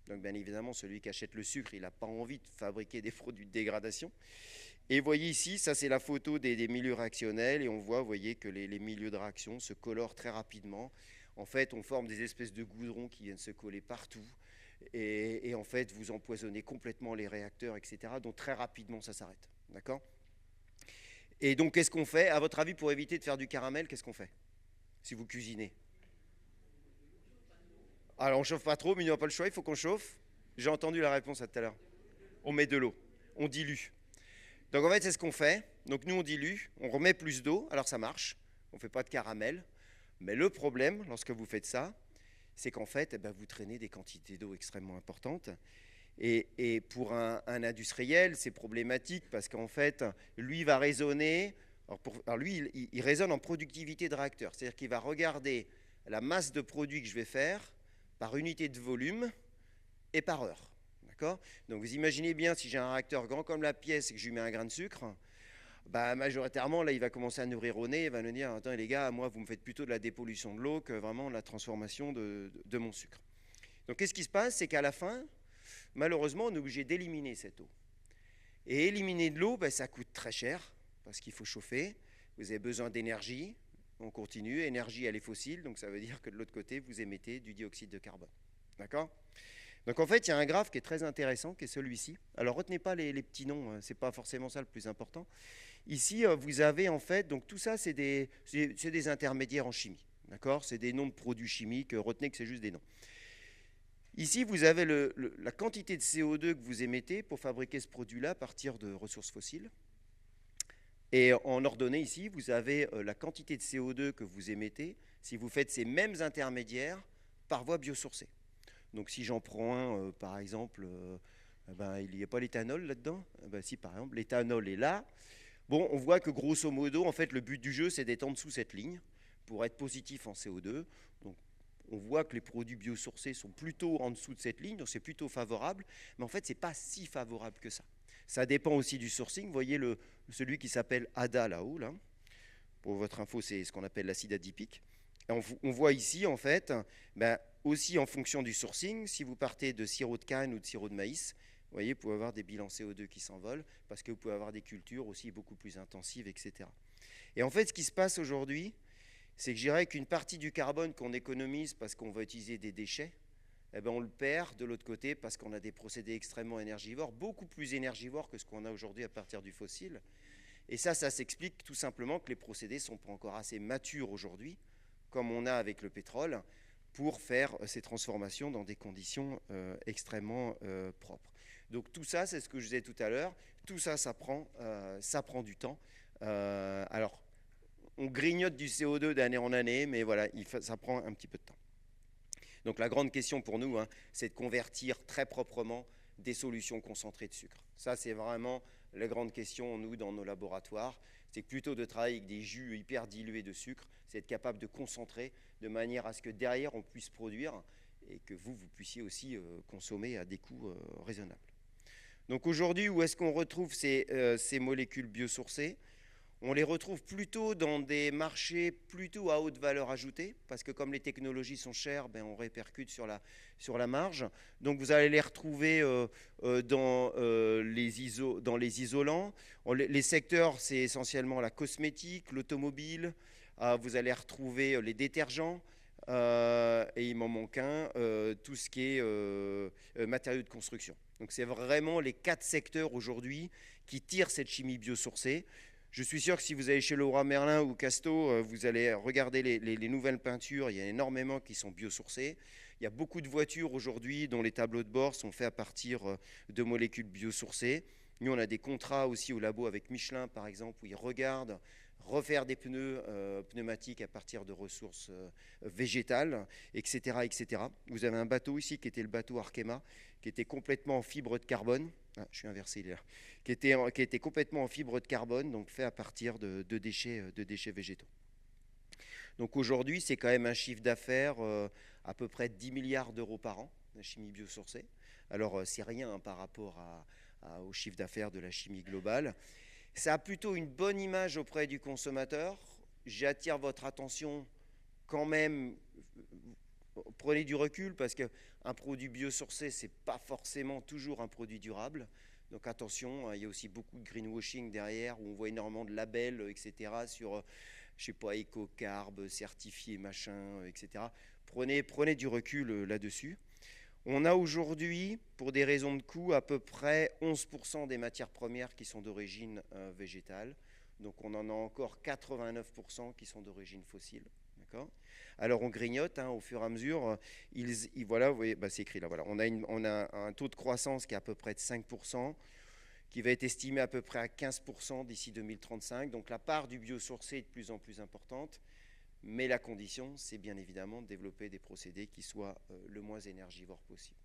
Donc bien évidemment, celui qui achète le sucre, il n'a pas envie de fabriquer des produits de dégradation. Et vous voyez ici, ça c'est la photo des milieux réactionnels. Et on voit, vous voyez, que les milieux de réaction se colorent très rapidement. En fait, on forme des espèces de goudrons qui viennent se coller partout. Et en fait, vous empoisonnez complètement les réacteurs, etc. Donc très rapidement, ça s'arrête. D'accord? Et donc, qu'est-ce qu'on fait? À votre avis, pour éviter de faire du caramel, qu'est-ce qu'on fait si vous cuisinez? Alors, on chauffe pas trop, mais il n'y a pas le choix, il faut qu'on chauffe. J'ai entendu la réponse à tout à l'heure. On met de l'eau, on dilue. Donc, en fait, c'est ce qu'on fait. Donc, nous, on dilue, on remet plus d'eau, alors ça marche. On ne fait pas de caramel. Mais le problème, lorsque vous faites ça, c'est qu'en fait, vous traînez des quantités d'eau extrêmement importantes. Et pour un industriel, c'est problématique parce qu'en fait, lui va raisonner. Alors lui, il raisonne en productivité de réacteur. C'est-à-dire qu'il va regarder la masse de produits que je vais faire par unité de volume et par heure. D'accord? Donc vous imaginez bien, si j'ai un réacteur grand comme la pièce et que je lui mets un grain de sucre, majoritairement, là, il va commencer à nourrir au nez, il va nous dire, attends les gars, moi, vous me faites plutôt de la dépollution de l'eau que vraiment de la transformation de mon sucre. Donc, qu'est-ce qui se passe? C'est qu'à la fin, malheureusement, on est obligé d'éliminer cette eau. Et éliminer de l'eau, ça coûte très cher, parce qu'il faut chauffer, vous avez besoin d'énergie, on continue, énergie, elle est fossile, donc ça veut dire que de l'autre côté, vous émettez du dioxyde de carbone. D'accord? Donc en fait, il y a un graphe qui est très intéressant, qui est celui-ci. Alors retenez pas les petits noms, c'est pas forcément ça le plus important. Ici, vous avez en fait, donc tout ça, c'est des intermédiaires en chimie. D'accord? C'est des noms de produits chimiques, retenez que c'est juste des noms. Ici, vous avez la quantité de CO2 que vous émettez pour fabriquer ce produit-là à partir de ressources fossiles. Et en ordonnée ici, vous avez la quantité de CO2 que vous émettez si vous faites ces mêmes intermédiaires par voie biosourcée. Donc si j'en prends un, par exemple, Eh ben, il n'y a pas l'éthanol là-dedans. Eh ben, si par exemple l'éthanol est là, bon, on voit que grosso modo, en fait, le but du jeu, c'est d'être en dessous de cette ligne pour être positif en CO2. Donc, on voit que les produits biosourcés sont plutôt en dessous de cette ligne, donc c'est plutôt favorable. Mais en fait, ce n'est pas si favorable que ça. Ça dépend aussi du sourcing. Vous voyez celui qui s'appelle ADA là-haut, là. Pour votre info, c'est ce qu'on appelle l'acide adipique. Et on voit ici, en fait, ben, aussi en fonction du sourcing, si vous partez de sirop de canne ou de sirop de maïs, vous voyez, vous pouvez avoir des bilans CO2 qui s'envolent parce que vous pouvez avoir des cultures aussi beaucoup plus intensives, etc. Et en fait, ce qui se passe aujourd'hui, c'est que je dirais qu'une partie du carbone qu'on économise parce qu'on va utiliser des déchets, eh ben on le perd de l'autre côté parce qu'on a des procédés extrêmement énergivores, beaucoup plus énergivores que ce qu'on a aujourd'hui à partir du fossile. Et ça s'explique tout simplement que les procédés ne sont pas encore assez matures aujourd'hui, comme on a avec le pétrole, pour faire ces transformations dans des conditions extrêmement propres. Donc tout ça, c'est ce que je disais tout à l'heure, tout ça, ça prend du temps. Alors, on grignote du CO2 d'année en année, mais voilà, ça prend un petit peu de temps. Donc la grande question pour nous, hein, c'est de convertir très proprement des solutions concentrées de sucre. Ça, c'est vraiment la grande question, nous, dans nos laboratoires. C'est plutôt de travailler avec des jus hyper dilués de sucre, c'est être capable de concentrer de manière à ce que derrière, on puisse produire et que vous puissiez aussi consommer à des coûts raisonnables. Donc aujourd'hui, où est-ce qu'on retrouve ces molécules biosourcées ? On les retrouve plutôt dans des marchés plutôt à haute valeur ajoutée, parce que comme les technologies sont chères, ben on répercute sur la marge. Donc vous allez les retrouver dans les isolants. Les secteurs, c'est essentiellement la cosmétique, l'automobile. Vous allez retrouver les détergents. Et il m'en manque un, tout ce qui est matériaux de construction. Donc c'est vraiment les 4 secteurs aujourd'hui qui tirent cette chimie biosourcée. Je suis sûr que si vous allez chez Leroy Merlin ou Casto, vous allez regarder les nouvelles peintures, il y a énormément qui sont biosourcées. Il y a beaucoup de voitures aujourd'hui dont les tableaux de bord sont faits à partir de molécules biosourcées. Nous, on a des contrats aussi au labo avec Michelin, par exemple, où ils regardent refaire des pneus pneumatiques à partir de ressources végétales, etc., etc. Vous avez un bateau ici qui était le bateau Arkema, qui était complètement en fibre de carbone. Ah, je suis inversé là. Qui était complètement en fibre de carbone, donc fait à partir de déchets végétaux. Donc aujourd'hui, c'est quand même un chiffre d'affaires à peu près 10 milliards d'euros par an, la chimie biosourcée. Alors, c'est rien hein, par rapport au chiffre d'affaires de la chimie globale. Ça a plutôt une bonne image auprès du consommateur. J'attire votre attention quand même, prenez du recul parce qu'un produit biosourcé, ce n'est pas forcément toujours un produit durable. Donc attention, il y a aussi beaucoup de greenwashing derrière où on voit énormément de labels, etc. sur, je sais pas, éco-carb, certifié, machin, etc. Prenez du recul là-dessus. On a aujourd'hui, pour des raisons de coût, à peu près 11% des matières premières qui sont d'origine végétale. Donc on en a encore 89% qui sont d'origine fossile. Alors on grignote hein, au fur et à mesure. Voilà, vous voyez, bah, c'est écrit là. Voilà. On a un taux de croissance qui est à peu près de 5%, qui va être estimé à peu près à 15% d'ici 2035. Donc la part du biosourcé est de plus en plus importante. Mais la condition, c'est bien évidemment de développer des procédés qui soient le moins énergivores possible.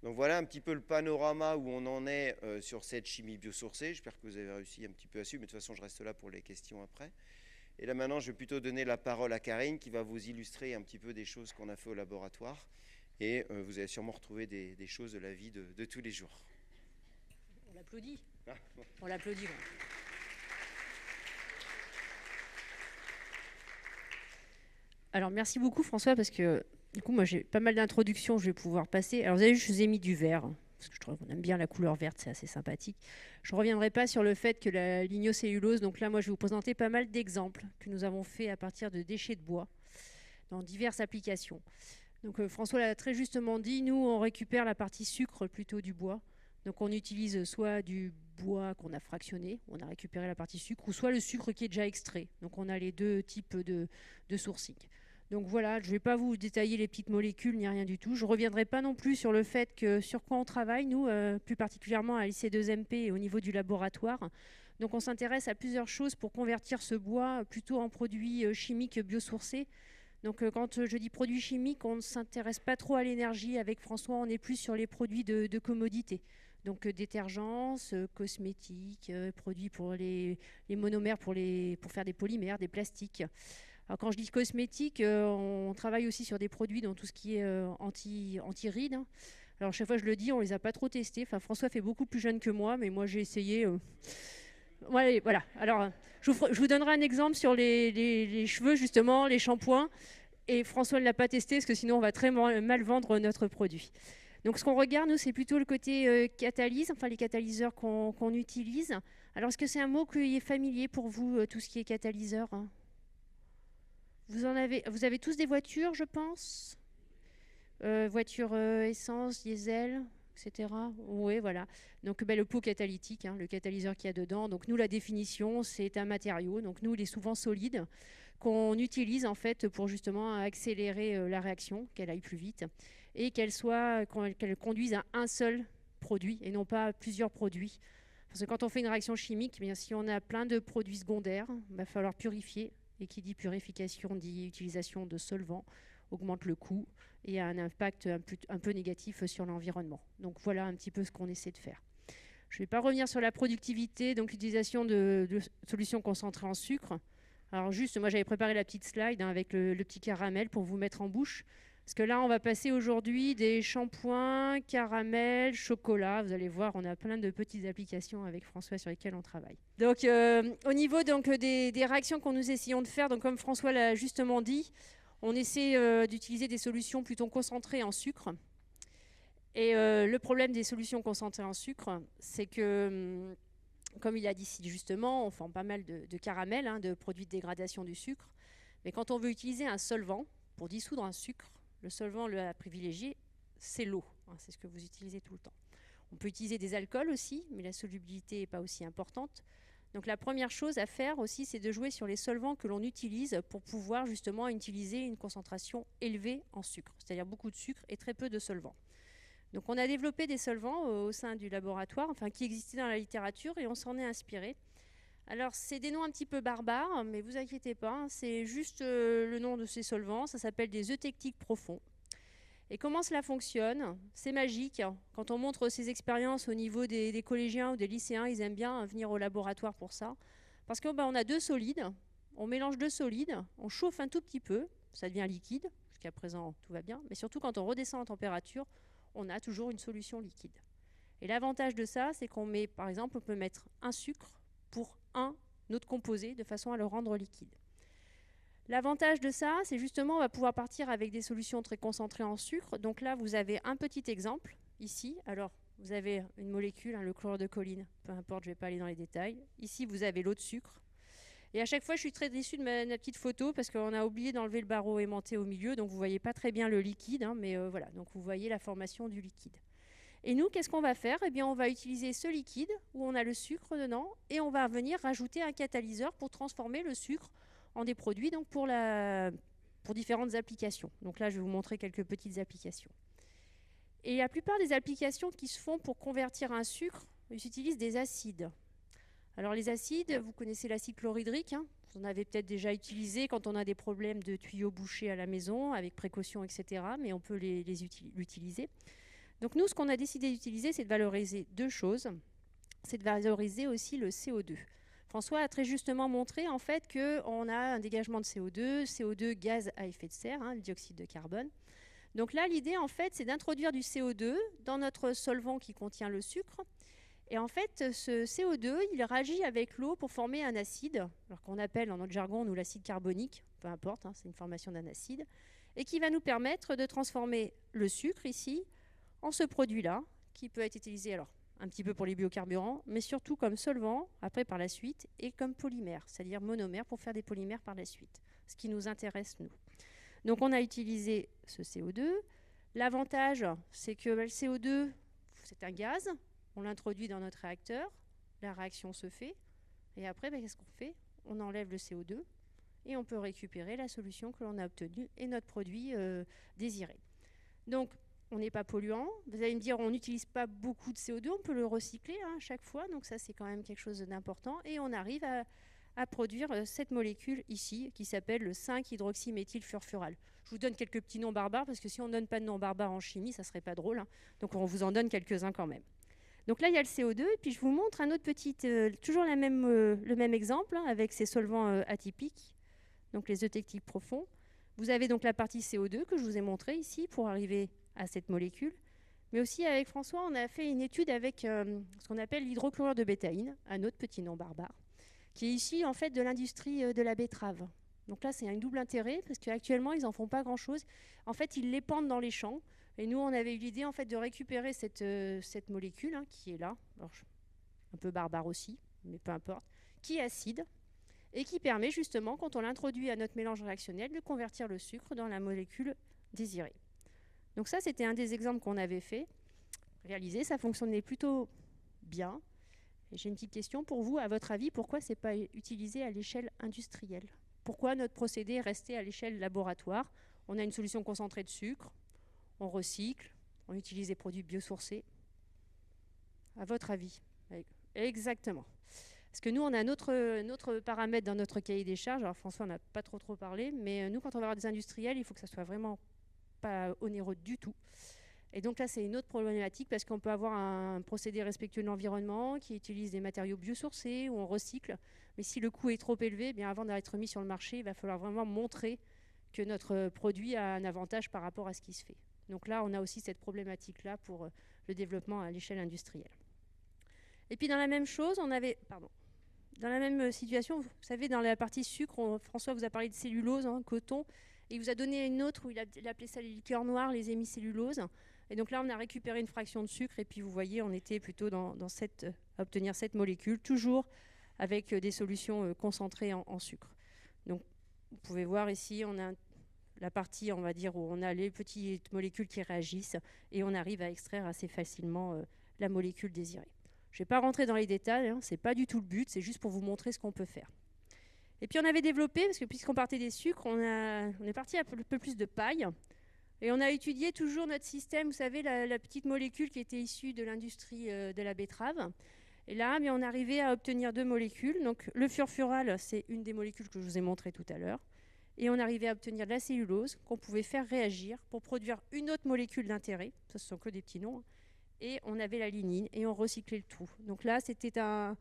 Donc voilà un petit peu le panorama où on en est sur cette chimie biosourcée. J'espère que vous avez réussi un petit peu à suivre, mais de toute façon, je reste là pour les questions après. Et là maintenant, je vais plutôt donner la parole à Karine qui va vous illustrer un petit peu des choses qu'on a fait au laboratoire. Et vous allez sûrement retrouver des choses de la vie de tous les jours. On l'applaudit. On l'applaudit. Ouais. Alors merci beaucoup François parce que du coup moi j'ai pas mal d'introductions, je vais pouvoir passer. Alors vous avez vu, je vous ai mis du vert parce que je trouve qu'on aime bien la couleur verte, c'est assez sympathique. Je ne reviendrai pas sur le fait que la lignocellulose, donc là moi je vais vous présenter pas mal d'exemples que nous avons fait à partir de déchets de bois dans diverses applications. Donc François l'a très justement dit, nous on récupère la partie sucre plutôt du bois. Donc on utilise soit du bois qu'on a fractionné, on a récupéré la partie sucre, ou soit le sucre qui est déjà extrait. Donc on a les deux types de sourcing. Donc voilà, je ne vais pas vous détailler les petites molécules ni rien du tout. Je ne reviendrai pas non plus sur le fait que sur quoi on travaille, nous, plus particulièrement à l'IC2MP et au niveau du laboratoire. Donc on s'intéresse à plusieurs choses pour convertir ce bois plutôt en produits chimiques biosourcés. Donc quand je dis produits chimiques, on ne s'intéresse pas trop à l'énergie. Avec François, on est plus sur les produits de commodité. Donc détergents, cosmétiques, produits pour les monomères pour faire des polymères, des plastiques. Alors quand je dis cosmétiques, on travaille aussi sur des produits dans tout ce qui est anti-rides. Hein. Alors chaque fois je le dis, on les a pas trop testés. Enfin, François fait beaucoup plus jeune que moi, mais moi j'ai essayé. Ouais, voilà. Alors je vous donnerai un exemple sur les cheveux justement, les shampoings. Et François ne l'a pas testé parce que sinon on va très mal vendre notre produit. Donc ce qu'on regarde, nous, c'est plutôt le côté catalyse, enfin les catalyseurs qu'on utilise. Alors est-ce que c'est un mot qui est familier pour vous, tout ce qui est catalyseur, hein? Vous avez tous des voitures, je pense. Voitures essence, diesel, etc. Oui, voilà. Donc le pot catalytique, hein, le catalyseur qu'il y a dedans. Donc nous, la définition, c'est un matériau. Donc nous, il est souvent solide, qu'on utilise en fait pour justement accélérer la réaction, qu'elle aille plus vite et qu'elle conduise à un seul produit et non pas à plusieurs produits. Parce que quand on fait une réaction chimique, eh bien, si on a plein de produits secondaires, il va falloir purifier. Et qui dit purification dit utilisation de solvants, augmente le coût et a un impact un peu négatif sur l'environnement. Donc voilà un petit peu ce qu'on essaie de faire. Je ne vais pas revenir sur la productivité, donc l'utilisation de solutions concentrées en sucre. Alors juste, moi j'avais préparé la petite slide avec le petit caramel pour vous mettre en bouche. Parce que là, on va passer aujourd'hui des shampoings, caramel, chocolat. Vous allez voir, on a plein de petites applications avec François sur lesquelles on travaille. Donc, au niveau donc, des réactions qu'on nous essayons de faire, donc, comme François l'a justement dit, on essaie d'utiliser des solutions plutôt concentrées en sucre. Et le problème des solutions concentrées en sucre, c'est que, comme il a dit justement, on forme pas mal de caramel, hein, de produits de dégradation du sucre. Mais quand on veut utiliser un solvant pour dissoudre un sucre, le solvant à privilégier, c'est l'eau. Hein, c'est ce que vous utilisez tout le temps. On peut utiliser des alcools aussi, mais la solubilité n'est pas aussi importante. Donc la première chose à faire aussi, c'est de jouer sur les solvants que l'on utilise pour pouvoir justement utiliser une concentration élevée en sucre, c'est-à-dire beaucoup de sucre et très peu de solvants. Donc on a développé des solvants au sein du laboratoire, enfin qui existaient dans la littérature, et on s'en est inspiré. Alors, c'est des noms un petit peu barbares, mais vous inquiétez pas, hein, c'est juste le nom de ces solvants. Ça s'appelle des eutectiques profonds. Et comment cela fonctionne? C'est magique. Quand on montre ces expériences au niveau des collégiens ou des lycéens, ils aiment bien venir au laboratoire pour ça. Parce qu'on a deux solides, on mélange deux solides, on chauffe un tout petit peu, ça devient liquide. Jusqu'à présent, tout va bien. Mais surtout, quand on redescend en température, on a toujours une solution liquide. Et l'avantage de ça, c'est qu'on met, par exemple, on peut mettre un sucre pour un autre composé de façon à le rendre liquide. L'avantage de ça, c'est justement on va pouvoir partir avec des solutions très concentrées en sucre. Donc là, vous avez un petit exemple ici. Alors, vous avez une molécule, hein, le chlorure de choline, peu importe, je ne vais pas aller dans les détails. Ici, vous avez l'eau de sucre. Et à chaque fois, je suis très déçue de ma petite photo parce qu'on a oublié d'enlever le barreau aimanté au milieu. Donc, vous ne voyez pas très bien le liquide, hein, mais voilà. Donc, vous voyez la formation du liquide. Et nous, qu'est-ce qu'on va faire? Eh bien, on va utiliser ce liquide où on a le sucre dedans et on va venir rajouter un catalyseur pour transformer le sucre en des produits donc pour différentes applications. Donc là, je vais vous montrer quelques petites applications. Et la plupart des applications qui se font pour convertir un sucre, ils utilisent des acides. Alors les acides, vous connaissez l'acide chlorhydrique, hein, vous en avez peut-être déjà utilisé quand on a des problèmes de tuyaux bouchés à la maison, avec précaution, etc. Mais on peut l'utiliser. Donc nous, ce qu'on a décidé d'utiliser, c'est de valoriser deux choses. C'est de valoriser aussi le CO2. François a très justement montré en fait qu'on a un dégagement de CO2, gaz à effet de serre, hein, le dioxyde de carbone. Donc là, l'idée en fait, c'est d'introduire du CO2 dans notre solvant qui contient le sucre. Et en fait, ce CO2, il réagit avec l'eau pour former un acide, alors qu'on appelle dans notre jargon, nous, l'acide carbonique, peu importe, hein, c'est une formation d'un acide, et qui va nous permettre de transformer le sucre ici en ce produit-là, qui peut être utilisé alors un petit peu pour les biocarburants, mais surtout comme solvant, après par la suite, et comme polymère, c'est-à-dire monomère pour faire des polymères par la suite, ce qui nous intéresse nous. Donc on a utilisé ce CO2. L'avantage, c'est que le CO2, c'est un gaz, on l'introduit dans notre réacteur, la réaction se fait, et après, qu'est-ce qu'on fait? On enlève le CO2, et on peut récupérer la solution que l'on a obtenue et notre produit désiré. Donc, on n'est pas polluant. Vous allez me dire, on n'utilise pas beaucoup de CO2, on peut le recycler hein, à chaque fois, donc ça c'est quand même quelque chose d'important. Et on arrive à produire cette molécule ici, qui s'appelle le 5-hydroxyméthylfurfural. Je vous donne quelques petits noms barbares, parce que si on ne donne pas de noms barbares en chimie, ça ne serait pas drôle. Hein. Donc on vous en donne quelques-uns quand même. Donc là, il y a le CO2, et puis je vous montre un autre petit, toujours le même exemple, hein, avec ces solvants atypiques, donc les eutectiques profonds. Vous avez donc la partie CO2 que je vous ai montrée ici pour arriver à cette molécule. Mais aussi avec François, on a fait une étude avec ce qu'on appelle l'hydrochlorure de bétaïne, un autre petit nom barbare, qui est issu en fait de l'industrie de la betterave. Donc là, c'est un double intérêt parce qu'actuellement, ils n'en font pas grand-chose. En fait, ils l'épandent dans les champs. Et nous, on avait eu l'idée en fait de récupérer cette molécule hein, qui est là, alors, un peu barbare aussi, mais peu importe, qui est acide et qui permet justement, quand on l'introduit à notre mélange réactionnel, de convertir le sucre dans la molécule désirée. Donc ça, c'était un des exemples qu'on avait fait, réalisé. Ça fonctionnait plutôt bien. Et j'ai une petite question pour vous. À votre avis, pourquoi ce n'est pas utilisé à l'échelle industrielle? Pourquoi notre procédé est resté à l'échelle laboratoire? On a une solution concentrée de sucre, on recycle, on utilise des produits biosourcés. À votre avis? Exactement. Parce que nous, on a notre paramètre dans notre cahier des charges. Alors François n'a pas trop parlé, mais nous, quand on va avoir des industriels, il faut que ça soit vraiment pas onéreux du tout. Et donc là, c'est une autre problématique parce qu'on peut avoir un procédé respectueux de l'environnement qui utilise des matériaux biosourcés ou on recycle. Mais si le coût est trop élevé, bien avant d'être mis sur le marché, il va falloir vraiment montrer que notre produit a un avantage par rapport à ce qui se fait. Donc là, on a aussi cette problématique-là pour le développement à l'échelle industrielle. Et puis dans la même chose, dans la même situation, vous savez, dans la partie sucre, François vous a parlé de cellulose, hein, coton, et il vous a donné une autre où il appelait ça les liqueurs noires, les hémicelluloses. Et donc là, on a récupéré une fraction de sucre, et puis vous voyez, on était plutôt à obtenir cette molécule, toujours avec des solutions concentrées en sucre. Donc vous pouvez voir ici, on a la partie, on va dire, où on a les petites molécules qui réagissent, et on arrive à extraire assez facilement la molécule désirée. Je ne vais pas rentrer dans les détails, hein, ce n'est pas du tout le but, c'est juste pour vous montrer ce qu'on peut faire. Et puis on avait développé, parce que puisqu'on partait des sucres, on est parti un peu plus de paille, et on a étudié toujours notre système, vous savez, la petite molécule qui était issue de l'industrie de la betterave. Et là, on arrivait à obtenir deux molécules. Donc le furfural, c'est une des molécules que je vous ai montrées tout à l'heure. Et on arrivait à obtenir de la cellulose qu'on pouvait faire réagir pour produire une autre molécule d'intérêt. Ça, ce sont que des petits noms. Et on avait la lignine et on recyclait le tout. Donc là, c'était un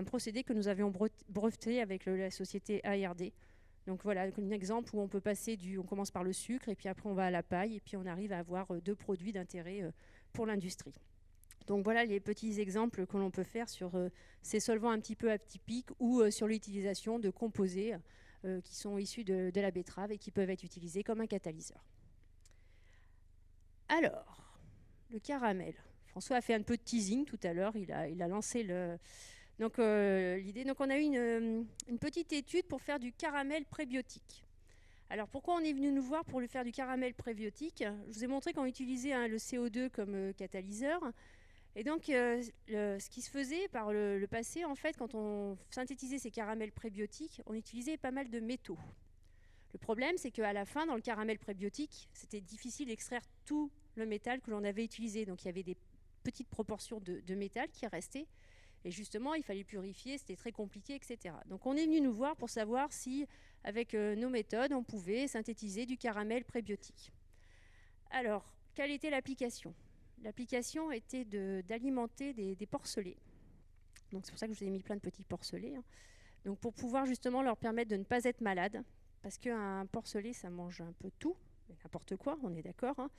procédé que nous avions breveté avec la société ARD. Donc voilà, un exemple où on peut passer on commence par le sucre et puis après on va à la paille et puis on arrive à avoir deux produits d'intérêt pour l'industrie. Donc voilà les petits exemples que l'on peut faire sur ces solvants un petit peu atypiques ou sur l'utilisation de composés qui sont issus de la betterave et qui peuvent être utilisés comme un catalyseur. Alors, le caramel. François a fait un peu de teasing tout à l'heure, il a lancé l'idée. Donc on a eu une petite étude pour faire du caramel prébiotique. Alors pourquoi on est venu nous voir pour faire du caramel prébiotique? Je vous ai montré qu'on utilisait le CO2 comme catalyseur. Et donc ce qui se faisait par le passé, en fait, quand on synthétisait ces caramels prébiotiques, on utilisait pas mal de métaux. Le problème, c'est qu'à la fin, dans le caramel prébiotique, c'était difficile d'extraire tout le métal que l'on avait utilisé. Donc il y avait des petites proportions de métal qui restaient. Et justement, il fallait purifier, c'était très compliqué, etc. Donc on est venu nous voir pour savoir si, avec nos méthodes, on pouvait synthétiser du caramel prébiotique. Alors, quelle était l'application? L'application était d'alimenter des porcelets. Donc c'est pour ça que je vous ai mis plein de petits porcelets. Hein. Donc pour pouvoir justement leur permettre de ne pas être malades. Parce qu'un porcelet, ça mange un peu tout, n'importe quoi, on est d'accord. Hein.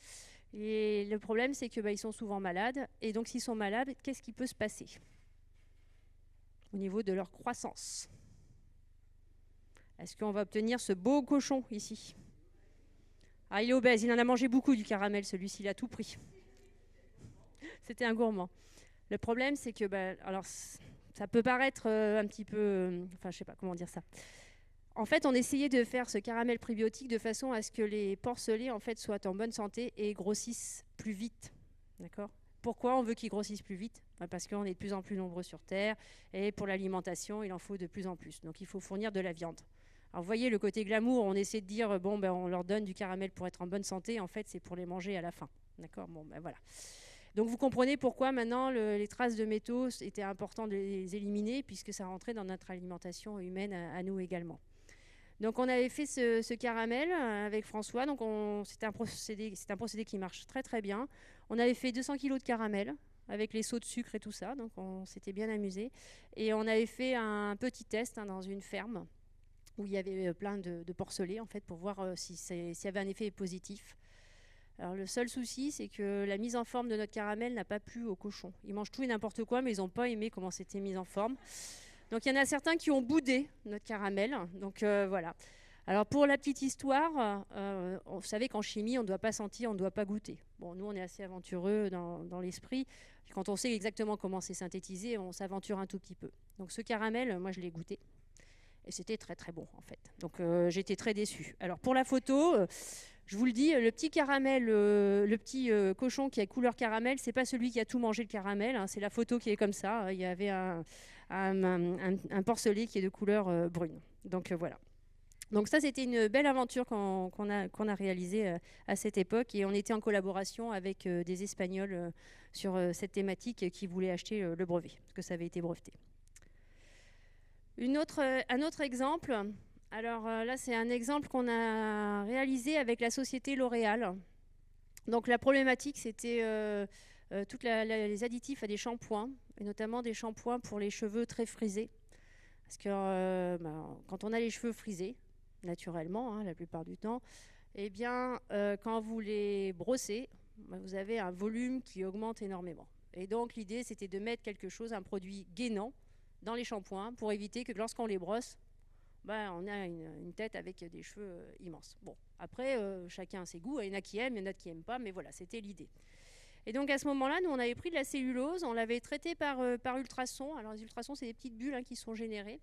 Et le problème, c'est qu'ils sont souvent malades. Et donc s'ils sont malades, qu'est-ce qui peut se passer au niveau de leur croissance? Est-ce qu'on va obtenir ce beau cochon ici? Ah, il est obèse, il en a mangé beaucoup du caramel, celui-ci, il a tout pris. C'était un gourmand. Le problème, c'est que, alors, ça peut paraître un petit peu, enfin, je sais pas comment dire ça. En fait, on essayait de faire ce caramel prébiotique de façon à ce que les porcelets, en fait, soient en bonne santé et grossissent plus vite. D'accord ? Pourquoi on veut qu'ils grossissent plus vite? Parce qu'on est de plus en plus nombreux sur Terre et pour l'alimentation, il en faut de plus en plus. Donc, il faut fournir de la viande. Alors, vous voyez, le côté glamour, on essaie de dire, on leur donne du caramel pour être en bonne santé. En fait, c'est pour les manger à la fin. D'accord ? Voilà. Donc, vous comprenez pourquoi maintenant les traces de métaux, c'était important de les éliminer puisque ça rentrait dans notre alimentation humaine à nous également. Donc, on avait fait ce caramel avec François. Donc, c'est un procédé qui marche très, très bien. On avait fait 200 kg de caramel avec les seaux de sucre et tout ça. Donc on s'était bien amusé. Et on avait fait un petit test dans une ferme où il y avait plein de porcelets en fait, pour voir s'il y avait un effet positif. Alors le seul souci, c'est que la mise en forme de notre caramel n'a pas plu aux cochons. Ils mangent tout et n'importe quoi, mais ils n'ont pas aimé comment c'était mis en forme. Donc il y en a certains qui ont boudé notre caramel. Donc voilà. Alors pour la petite histoire, vous savez qu'en chimie, on ne doit pas sentir, on ne doit pas goûter. Bon, nous, on est assez aventureux dans l'esprit. Quand on sait exactement comment c'est synthétisé, on s'aventure un tout petit peu. Donc ce caramel, moi, je l'ai goûté. Et c'était très très bon en fait. Donc j'étais très déçue. Alors pour la photo, je vous le dis, le petit caramel, le petit cochon qui a couleur caramel, c'est pas celui qui a tout mangé le caramel, hein, c'est la photo qui est comme ça. Il y avait un porcelet qui est de couleur brune. Donc voilà. Donc ça, c'était une belle aventure qu'on a réalisée à cette époque, et on était en collaboration avec des Espagnols sur cette thématique qui voulaient acheter le brevet, parce que ça avait été breveté. Un autre exemple, alors là c'est un exemple qu'on a réalisé avec la société L'Oréal. Donc la problématique c'était tous les additifs à des shampoings, et notamment des shampoings pour les cheveux très frisés. Parce que quand on a les cheveux frisés, naturellement, hein, la plupart du temps, eh bien quand vous les brossez, vous avez un volume qui augmente énormément. Et donc l'idée c'était de mettre quelque chose, un produit gainant, dans les shampoings pour éviter que lorsqu'on les brosse, on a une tête avec des cheveux immenses. Bon, après, chacun a ses goûts. Il y en a qui aiment, il y en a qui n'aiment pas, mais voilà, c'était l'idée. Et donc à ce moment-là, nous, on avait pris de la cellulose, on l'avait traitée par ultrasons. Alors les ultrasons, c'est des petites bulles qui sont générées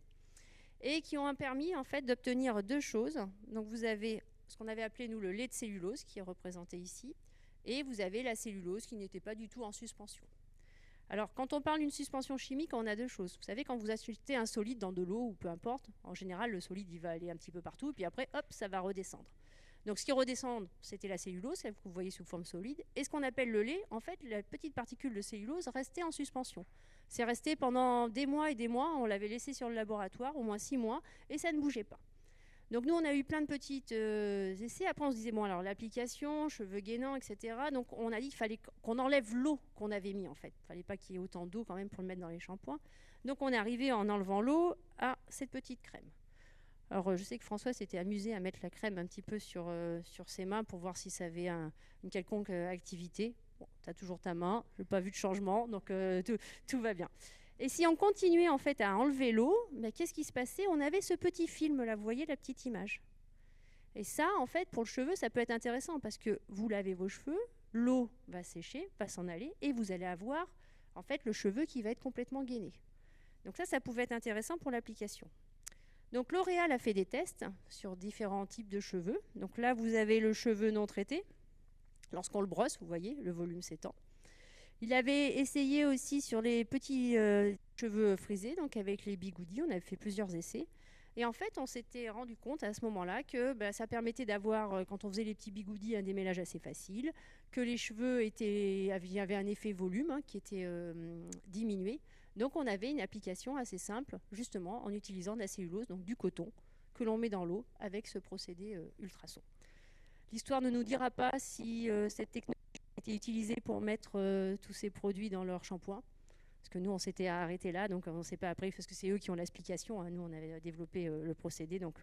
et qui ont permis en fait d'obtenir deux choses. Donc vous avez ce qu'on avait appelé, nous, le lait de cellulose, qui est représenté ici, et vous avez la cellulose qui n'était pas du tout en suspension. Alors, quand on parle d'une suspension chimique, on a deux choses. Vous savez, quand vous achetez un solide dans de l'eau ou peu importe, en général, le solide, il va aller un petit peu partout, et puis après, hop, ça va redescendre. Donc, ce qui redescend, c'était la cellulose, celle que vous voyez sous forme solide. Et ce qu'on appelle le lait, en fait, la petite particule de cellulose restait en suspension. C'est resté pendant des mois et des mois. On l'avait laissé sur le laboratoire, au moins 6 mois, et ça ne bougeait pas. Donc nous, on a eu plein de petits essais. Après, on se disait, bon, alors l'application, cheveux gainants, etc. Donc on a dit qu'il fallait qu'on enlève l'eau qu'on avait mis, en fait. Il ne fallait pas qu'il y ait autant d'eau quand même pour le mettre dans les shampoings. Donc on est arrivé, en enlevant l'eau, à cette petite crème. Alors je sais que François s'était amusé à mettre la crème un petit peu sur ses mains pour voir si ça avait une quelconque activité. Bon, tu as toujours ta main, je n'ai pas vu de changement, donc tout va bien. Et si on continuait en fait à enlever l'eau, qu'est-ce qui se passait? On avait ce petit film là, vous voyez la petite image. Et ça, en fait, pour le cheveu, ça peut être intéressant parce que vous lavez vos cheveux, l'eau va sécher, va s'en aller, et vous allez avoir en fait le cheveu qui va être complètement gainé. Donc ça pouvait être intéressant pour l'application. Donc L'Oréal a fait des tests sur différents types de cheveux. Donc là, vous avez le cheveu non traité. Lorsqu'on le brosse, vous voyez, le volume s'étend. Il avait essayé aussi sur les petits cheveux frisés, donc avec les bigoudis. On avait fait plusieurs essais. Et en fait, on s'était rendu compte à ce moment-là que ça permettait d'avoir, quand on faisait les petits bigoudis, un démêlage assez facile, que les cheveux avaient un effet volume qui était diminué. Donc on avait une application assez simple, justement, en utilisant de la cellulose, donc du coton, que l'on met dans l'eau avec ce procédé ultrason. L'histoire ne nous dira pas si cette technologie a été utilisée pour mettre tous ces produits dans leur shampoing. Parce que nous, on s'était arrêté là, donc on ne sait pas après, parce que c'est eux qui ont l'explication. Nous, on avait développé le procédé, donc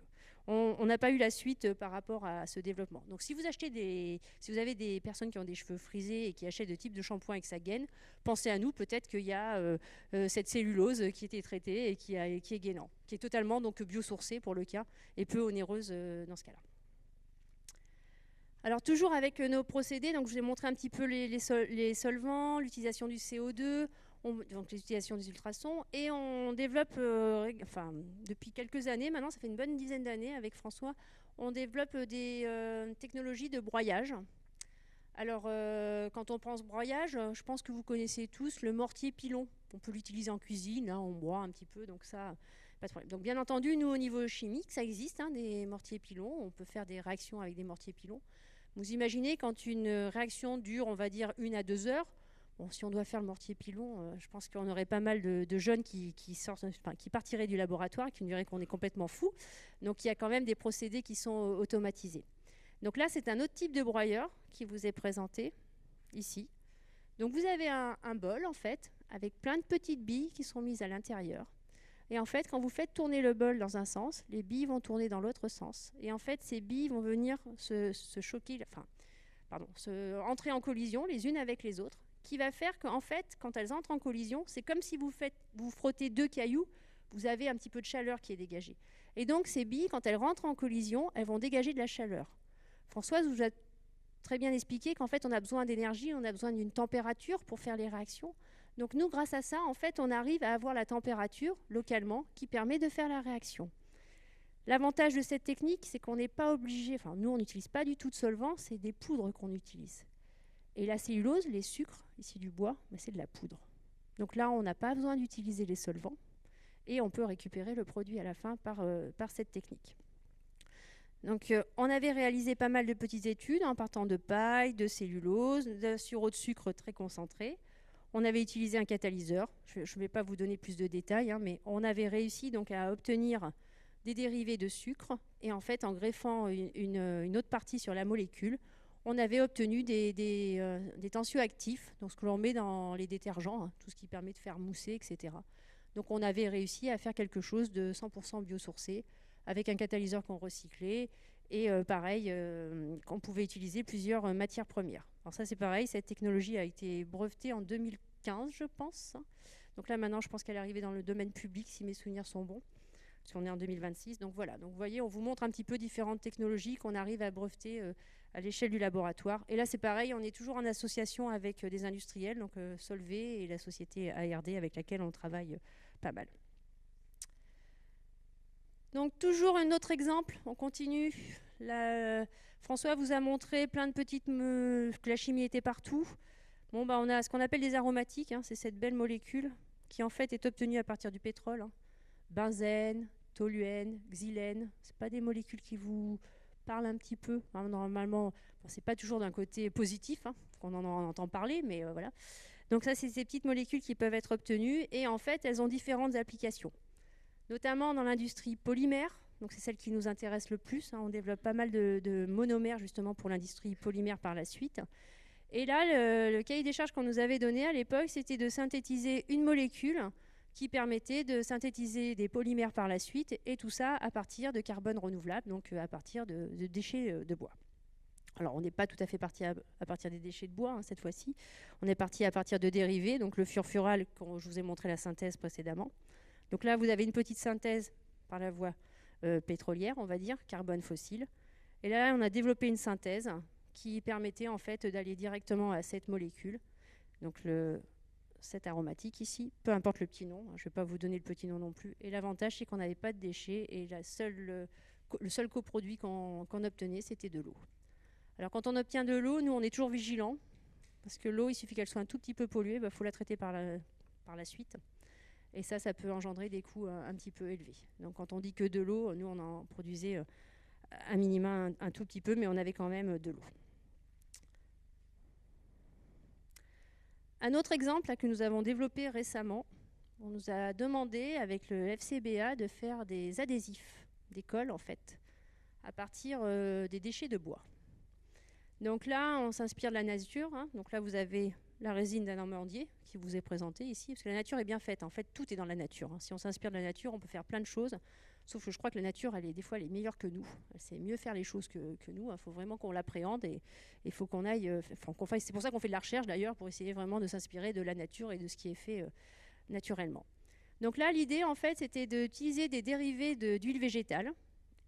on n'a pas eu la suite par rapport à ce développement. Donc si vous avez des personnes qui ont des cheveux frisés et qui achètent de type de shampoing et que ça gaine, pensez à nous, peut-être qu'il y a cette cellulose qui était traitée et qui est gainant, qui est totalement donc biosourcée pour le cas, et peu onéreuse dans ce cas-là. Alors toujours avec nos procédés, donc je vous ai montré un petit peu les solvants, l'utilisation du CO2, donc l'utilisation des ultrasons, et on développe, depuis quelques années, maintenant ça fait une bonne dizaine d'années avec François, on développe des technologies de broyage. Alors quand on pense broyage, je pense que vous connaissez tous le mortier pilon. On peut l'utiliser en cuisine, on broie un petit peu, donc ça, pas de problème. Donc bien entendu, nous au niveau chimique, ça existe, des mortiers pilons, on peut faire des réactions avec des mortiers pilons. Vous imaginez quand une réaction dure, on va dire 1 à 2 heures, si on doit faire le mortier pilon, je pense qu'on aurait pas mal de jeunes qui partiraient du laboratoire, qui nous diraient qu'on est complètement fou. Donc il y a quand même des procédés qui sont automatisés. Donc là, c'est un autre type de broyeur qui vous est présenté ici. Donc vous avez un bol en fait, avec plein de petites billes qui sont mises à l'intérieur. Et en fait, quand vous faites tourner le bol dans un sens, les billes vont tourner dans l'autre sens. Et en fait, ces billes vont venir se choquer, entrer en collision les unes avec les autres, qui va faire qu'en fait, quand elles entrent en collision, c'est comme si vous frottez deux cailloux, vous avez un petit peu de chaleur qui est dégagée. Et donc ces billes, quand elles rentrent en collision, elles vont dégager de la chaleur. Françoise vous a très bien expliqué qu'en fait, on a besoin d'énergie, on a besoin d'une température pour faire les réactions. Donc nous, grâce à ça, en fait, on arrive à avoir la température localement qui permet de faire la réaction. L'avantage de cette technique, c'est qu'on n'est pas obligé, nous, on n'utilise pas du tout de solvant, c'est des poudres qu'on utilise. Et la cellulose, les sucres, ici du bois, c'est de la poudre. Donc là, on n'a pas besoin d'utiliser les solvants et on peut récupérer le produit à la fin par cette technique. Donc, on avait réalisé pas mal de petites études en partant de paille, de cellulose, de sirop de sucre très concentré. On avait utilisé un catalyseur. Je ne vais pas vous donner plus de détails, mais on avait réussi donc à obtenir des dérivés de sucre. Et en fait, en greffant une autre partie sur la molécule, on avait obtenu des tensioactifs, donc ce que l'on met dans les détergents, tout ce qui permet de faire mousser, etc. Donc, on avait réussi à faire quelque chose de 100% biosourcé, avec un catalyseur qu'on recyclait et pareil, qu'on pouvait utiliser plusieurs matières premières. Alors ça c'est pareil, cette technologie a été brevetée en 2015 je pense. Donc là maintenant je pense qu'elle est arrivée dans le domaine public si mes souvenirs sont bons, parce qu'on est en 2026. Donc voilà, donc vous voyez on vous montre un petit peu différentes technologies qu'on arrive à breveter à l'échelle du laboratoire. Et là c'est pareil, on est toujours en association avec des industriels, donc Solvay et la société ARD avec laquelle on travaille pas mal. Donc toujours un autre exemple, on continue. François vous a montré plein de petites que la chimie était partout. On a ce qu'on appelle des aromatiques, c'est cette belle molécule qui en fait est obtenue à partir du pétrole. Benzène, toluène, xylène, ce pas des molécules qui vous parlent un petit peu. Normalement, c'est pas toujours d'un côté positif, qu'on en entend parler, mais voilà. Donc ça c'est ces petites molécules qui peuvent être obtenues et en fait elles ont différentes applications. Notamment dans l'industrie polymère, donc c'est celle qui nous intéresse le plus. On développe pas mal de monomères justement pour l'industrie polymère par la suite. Et là, le cahier des charges qu'on nous avait donné à l'époque, c'était de synthétiser une molécule qui permettait de synthétiser des polymères par la suite, et tout ça à partir de carbone renouvelable, donc à partir de déchets de bois. Alors on n'est pas tout à fait parti à partir des déchets de bois cette fois-ci. On est parti à partir de dérivés, donc le furfural, quand je vous ai montré la synthèse précédemment. Donc là, vous avez une petite synthèse par la voie pétrolière, on va dire, carbone fossile. Et là, on a développé une synthèse qui permettait en fait d'aller directement à cette molécule, donc cette aromatique ici, peu importe le petit nom, je ne vais pas vous donner le petit nom non plus. Et l'avantage, c'est qu'on n'avait pas de déchets et le seul coproduit qu'on obtenait, c'était de l'eau. Alors quand on obtient de l'eau, nous, on est toujours vigilants, parce que l'eau, il suffit qu'elle soit un tout petit peu polluée, faut la traiter par la suite. Et ça peut engendrer des coûts un petit peu élevés. Donc quand on dit que de l'eau, nous on en produisait un minimum un tout petit peu, mais on avait quand même de l'eau. Un autre exemple que nous avons développé récemment, on nous a demandé avec le FCBA de faire des adhésifs, des colles en fait, à partir des déchets de bois. Donc là, on s'inspire de la nature. Donc là, vous avez la résine d'un amandier qui vous est présentée ici, parce que la nature est bien faite. En fait, tout est dans la nature. Si on s'inspire de la nature, on peut faire plein de choses. Sauf que je crois que la nature, des fois, elle est meilleure que nous. Elle sait mieux faire les choses que nous. Il faut vraiment qu'on l'appréhende et il faut qu'on aille... c'est pour ça qu'on fait de la recherche, d'ailleurs, pour essayer vraiment de s'inspirer de la nature et de ce qui est fait naturellement. Donc là, l'idée, en fait, c'était d'utiliser des dérivés d'huile végétale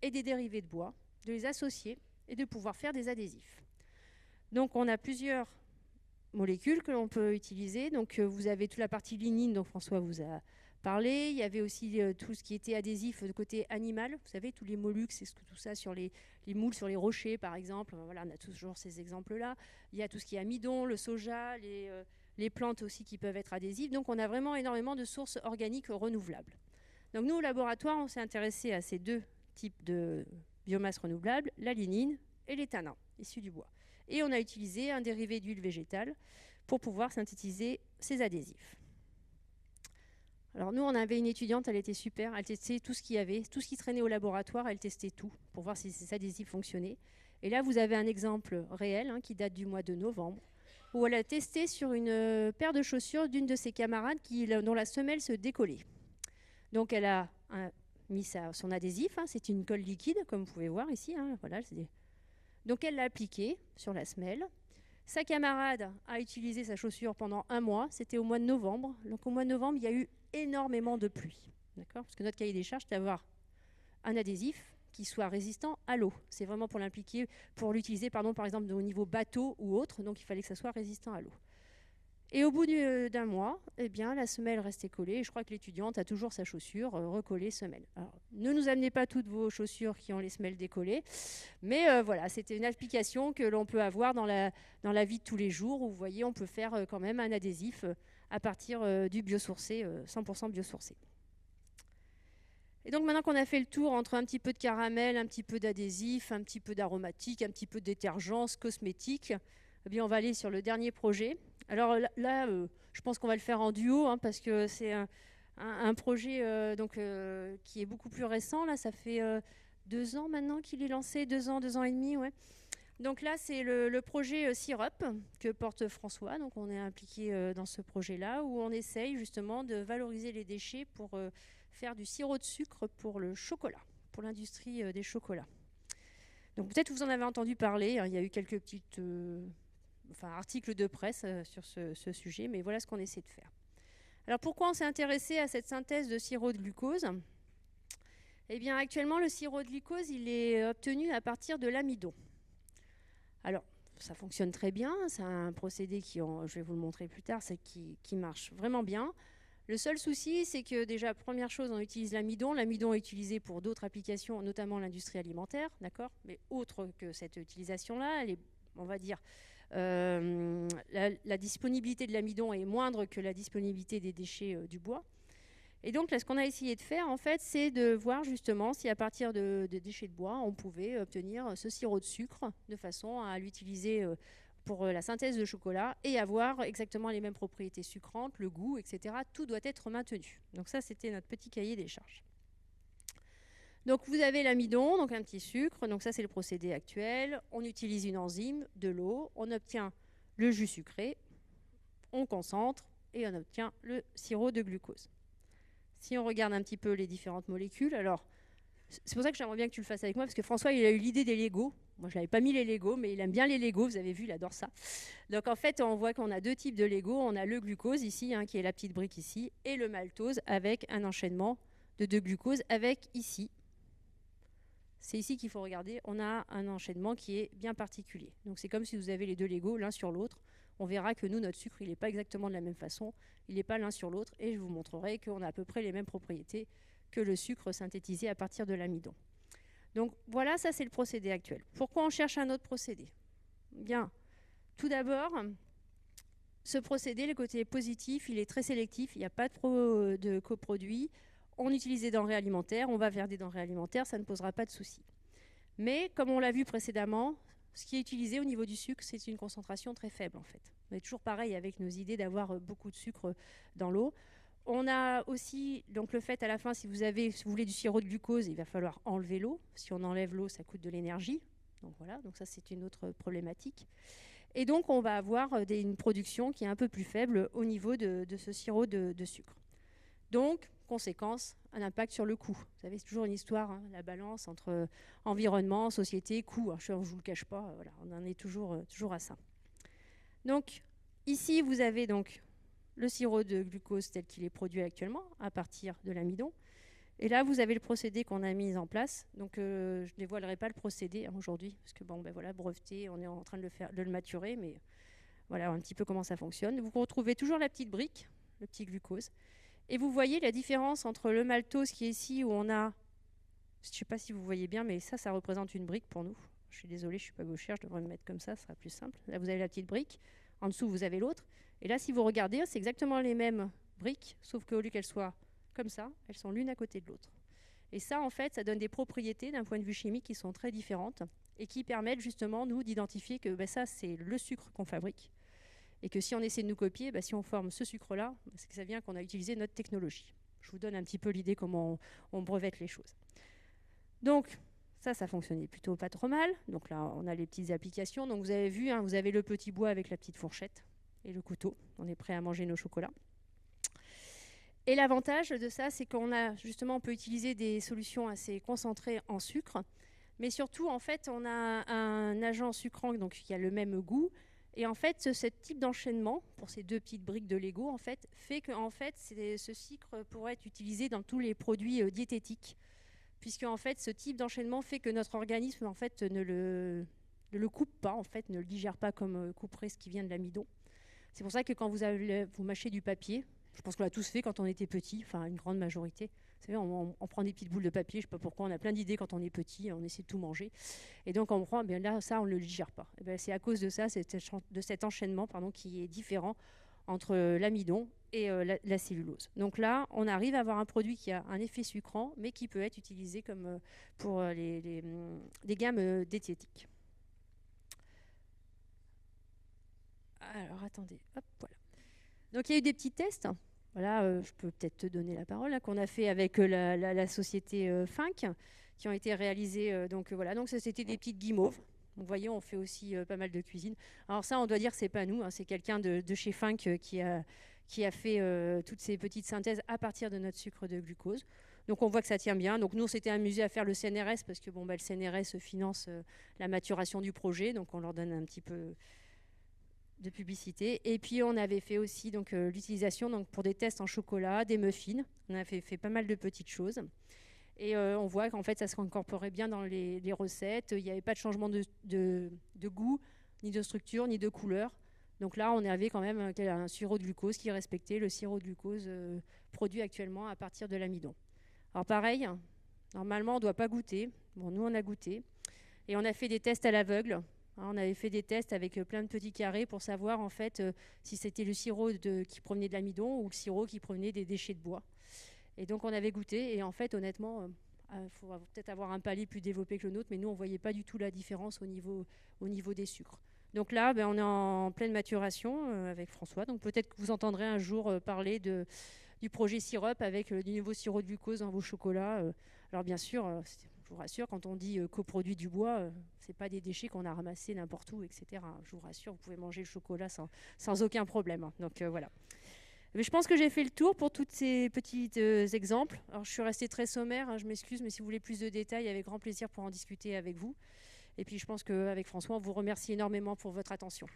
et des dérivés de bois, de les associer et de pouvoir faire des adhésifs. Donc, on a plusieurs molécules que l'on peut utiliser. Donc, vous avez toute la partie lignine dont François vous a parlé. Il y avait aussi tout ce qui était adhésif de côté animal. Vous savez, tous les mollusques, tout ça sur les moules, sur les rochers, par exemple. Voilà, on a toujours ces exemples-là. Il y a tout ce qui est amidon, le soja, les plantes aussi qui peuvent être adhésives. Donc, on a vraiment énormément de sources organiques renouvelables. Donc, nous, au laboratoire, on s'est intéressé à ces deux types de biomasse renouvelable, la lignine et les tanins issus du bois. Et on a utilisé un dérivé d'huile végétale pour pouvoir synthétiser ces adhésifs. Alors nous, on avait une étudiante, elle était super, elle testait tout ce qu'il y avait, tout ce qui traînait au laboratoire, elle testait tout pour voir si ces adhésifs fonctionnaient. Et là, vous avez un exemple réel qui date du mois de novembre. où elle a testé sur une paire de chaussures d'une de ses camarades dont la semelle se décollait. Donc elle a mis son adhésif, hein, c'est une colle liquide, comme vous pouvez voir ici. Hein, voilà, donc elle l'a appliqué sur la semelle. Sa camarade a utilisé sa chaussure pendant 1 mois, c'était au mois de novembre. Donc au mois de novembre, il y a eu énormément de pluie. D'accord ? Parce que notre cahier des charges, c'est d'avoir un adhésif qui soit résistant à l'eau. C'est vraiment pour l'utiliser par exemple au niveau bateau ou autre, donc il fallait que ça soit résistant à l'eau. Et au bout d'1 mois, eh bien, la semelle restait collée. Et je crois que l'étudiante a toujours sa chaussure recollée semelle. Alors, ne nous amenez pas toutes vos chaussures qui ont les semelles décollées. Mais voilà, c'était une application que l'on peut avoir dans la vie de tous les jours. Où vous voyez, on peut faire quand même un adhésif à partir du biosourcé, 100% biosourcé. Et donc maintenant qu'on a fait le tour entre un petit peu de caramel, un petit peu d'adhésif, un petit peu d'aromatique, un petit peu de détergence, cosmétique, eh bien on va aller sur le dernier projet. Alors là, je pense qu'on va le faire en duo, hein, parce que c'est un projet qui est beaucoup plus récent. Là, ça fait 2 ans maintenant qu'il est lancé, 2 ans et demi. Ouais. Donc là, c'est le projet Syrup que porte François. Donc on est impliqué dans ce projet-là, où on essaye justement de valoriser les déchets pour faire du sirop de sucre pour le chocolat, pour l'industrie des chocolats. Donc peut-être vous en avez entendu parler, hein, il y a eu quelques petites articles de presse sur ce sujet, mais voilà ce qu'on essaie de faire. Alors pourquoi on s'est intéressé à cette synthèse de sirop de glucose ? Eh bien actuellement, le sirop de glucose, il est obtenu à partir de l'amidon. Alors, ça fonctionne très bien, c'est un procédé je vais vous le montrer plus tard, qui marche vraiment bien. Le seul souci, c'est que déjà, première chose, on utilise l'amidon. L'amidon est utilisé pour d'autres applications, notamment l'industrie alimentaire, d'accord ? Mais autre que cette utilisation-là, on va dire, la disponibilité de l'amidon est moindre que la disponibilité des déchets du bois. Et donc, là, ce qu'on a essayé de faire, en fait, c'est de voir justement si à partir de déchets de bois, on pouvait obtenir ce sirop de sucre de façon à l'utiliser pour la synthèse de chocolat et avoir exactement les mêmes propriétés sucrantes, le goût, etc. Tout doit être maintenu. Donc ça, c'était notre petit cahier des charges. Donc vous avez l'amidon, donc un petit sucre. Donc ça, c'est le procédé actuel. On utilise une enzyme, de l'eau. On obtient le jus sucré. On concentre et on obtient le sirop de glucose. Si on regarde un petit peu les différentes molécules, alors c'est pour ça que j'aimerais bien que tu le fasses avec moi, parce que François, il a eu l'idée des Legos. Moi, je n'avais pas mis les Legos, mais il aime bien les Legos, vous avez vu, il adore ça. Donc en fait, on voit qu'on a 2 types de Legos. On a le glucose ici, hein, qui est la petite brique ici, et le maltose avec un enchaînement de 2 glucoses avec ici. C'est ici qu'il faut regarder, on a un enchaînement qui est bien particulier. Donc c'est comme si vous avez les 2 Legos l'un sur l'autre. On verra que nous, notre sucre, il n'est pas exactement de la même façon, il n'est pas l'un sur l'autre, et je vous montrerai qu'on a à peu près les mêmes propriétés que le sucre synthétisé à partir de l'amidon. Donc voilà, ça c'est le procédé actuel. Pourquoi on cherche un autre procédé ? Bien, tout d'abord, ce procédé, le côté positif, il est très sélectif, il n'y a pas de coproduits. On utilise des denrées alimentaires, on va vers des denrées alimentaires, ça ne posera pas de souci. Mais comme on l'a vu précédemment, ce qui est utilisé au niveau du sucre, c'est une concentration très faible en fait. On est toujours pareil avec nos idées d'avoir beaucoup de sucre dans l'eau. On a aussi donc le fait à la fin, si vous voulez du sirop de glucose, il va falloir enlever l'eau. Si on enlève l'eau, ça coûte de l'énergie. Donc voilà, donc ça c'est une autre problématique. Et donc on va avoir une production qui est un peu plus faible au niveau de ce sirop de sucre. Donc, conséquence, un impact sur le coût. Vous savez, c'est toujours une histoire, hein, la balance entre environnement, société, coût. Alors, je ne vous le cache pas, voilà, on en est toujours à ça. Donc, ici, vous avez donc le sirop de glucose tel qu'il est produit actuellement à partir de l'amidon. Et là, vous avez le procédé qu'on a mis en place. Donc, je ne dévoilerai pas le procédé aujourd'hui, parce que voilà, breveté, on est en train de le maturer, mais voilà un petit peu comment ça fonctionne. Vous retrouvez toujours la petite brique, le petit glucose. Et vous voyez la différence entre le maltose qui est ici, où on a, je ne sais pas si vous voyez bien, mais ça représente une brique pour nous. Je suis désolée, je ne suis pas gauchère, je devrais me mettre comme ça, ce sera plus simple. Là, vous avez la petite brique. En dessous, vous avez l'autre. Et là, si vous regardez, c'est exactement les mêmes briques, sauf qu'au lieu qu'elles soient comme ça, elles sont l'une à côté de l'autre. Et ça, en fait, ça donne des propriétés d'un point de vue chimique qui sont très différentes et qui permettent justement, nous, d'identifier que ça, c'est le sucre qu'on fabrique. Et que si on essaie de nous copier, si on forme ce sucre-là, c'est que ça vient qu'on a utilisé notre technologie. Je vous donne un petit peu l'idée comment on brevette les choses. Donc, Ça fonctionnait plutôt pas trop mal. Donc là, on a les petites applications. Donc vous avez vu, hein, vous avez le petit bois avec la petite fourchette et le couteau. On est prêt à manger nos chocolats. Et l'avantage de ça, c'est qu'on a justement, on peut utiliser des solutions assez concentrées en sucre. Mais surtout, en fait, on a un agent sucrant donc, qui a le même goût. Et en fait, ce type d'enchaînement, pour ces deux petites briques de Lego, en fait, fait que en fait, ce sucre pourrait être utilisé dans tous les produits diététiques. Puisque en fait, ce type d'enchaînement fait que notre organisme en fait, ne le coupe pas, en fait, ne le digère pas comme couperait ce qui vient de l'amidon. C'est pour ça que quand vous mâchez du papier, je pense qu'on l'a tous fait quand on était petit, enfin une grande majorité. Vous savez, on prend des petites boules de papier, je ne sais pas pourquoi, on a plein d'idées quand on est petit, on essaie de tout manger. Et donc on prend, bien là, ça, on ne le digère pas. Et bien, c'est à cause de ça, de cet enchaînement qui est différent entre l'amidon et la cellulose. Donc là, on arrive à avoir un produit qui a un effet sucrant, mais qui peut être utilisé comme pour des gammes diététiques. Alors, attendez, hop, voilà. Donc, il y a eu des petits tests. Voilà, je peux peut-être te donner la parole, qu'on a fait avec la société Fink, qui ont été réalisés. Voilà, donc ça, c'était des petites guimauves. Vous voyez, on fait aussi pas mal de cuisine. Alors ça, on doit dire que c'est pas nous, hein, c'est quelqu'un de chez Fink qui a fait toutes ces petites synthèses à partir de notre sucre de glucose. Donc on voit que ça tient bien. Donc nous, on s'était amusé à faire le CNRS parce que le CNRS finance la maturation du projet, donc on leur donne un petit peu de publicité. Et puis on avait fait aussi l'utilisation pour des tests en chocolat, des muffins. On a fait pas mal de petites choses. Et on voit qu'en fait, ça se incorporait bien dans les recettes. Il n'y avait pas de changement de goût, ni de structure, ni de couleur. Donc là, on avait quand même un sirop de glucose qui respectait le sirop de glucose produit actuellement à partir de l'amidon. Alors pareil, normalement, on ne doit pas goûter. Bon, nous, on a goûté. Et on a fait des tests à l'aveugle. On avait fait des tests avec plein de petits carrés pour savoir en fait si c'était le sirop qui provenait de l'amidon ou le sirop qui provenait des déchets de bois. Et donc on avait goûté et en fait honnêtement, il faut peut-être avoir un palais plus développé que le nôtre, mais nous on ne voyait pas du tout la différence au niveau des sucres. Donc là, on est en pleine maturation avec François. Donc peut-être que vous entendrez un jour parler du projet Sirop avec du nouveau sirop de glucose dans vos chocolats. Alors bien sûr, je vous rassure, quand on dit coproduit du bois, ce n'est pas des déchets qu'on a ramassés n'importe où, etc. Je vous rassure, vous pouvez manger le chocolat sans aucun problème. Donc voilà. Mais je pense que j'ai fait le tour pour tous ces petits exemples. Alors je suis restée très sommaire, hein, je m'excuse, mais si vous voulez plus de détails, avec grand plaisir pour en discuter avec vous. Et puis je pense qu'avec François, on vous remercie énormément pour votre attention.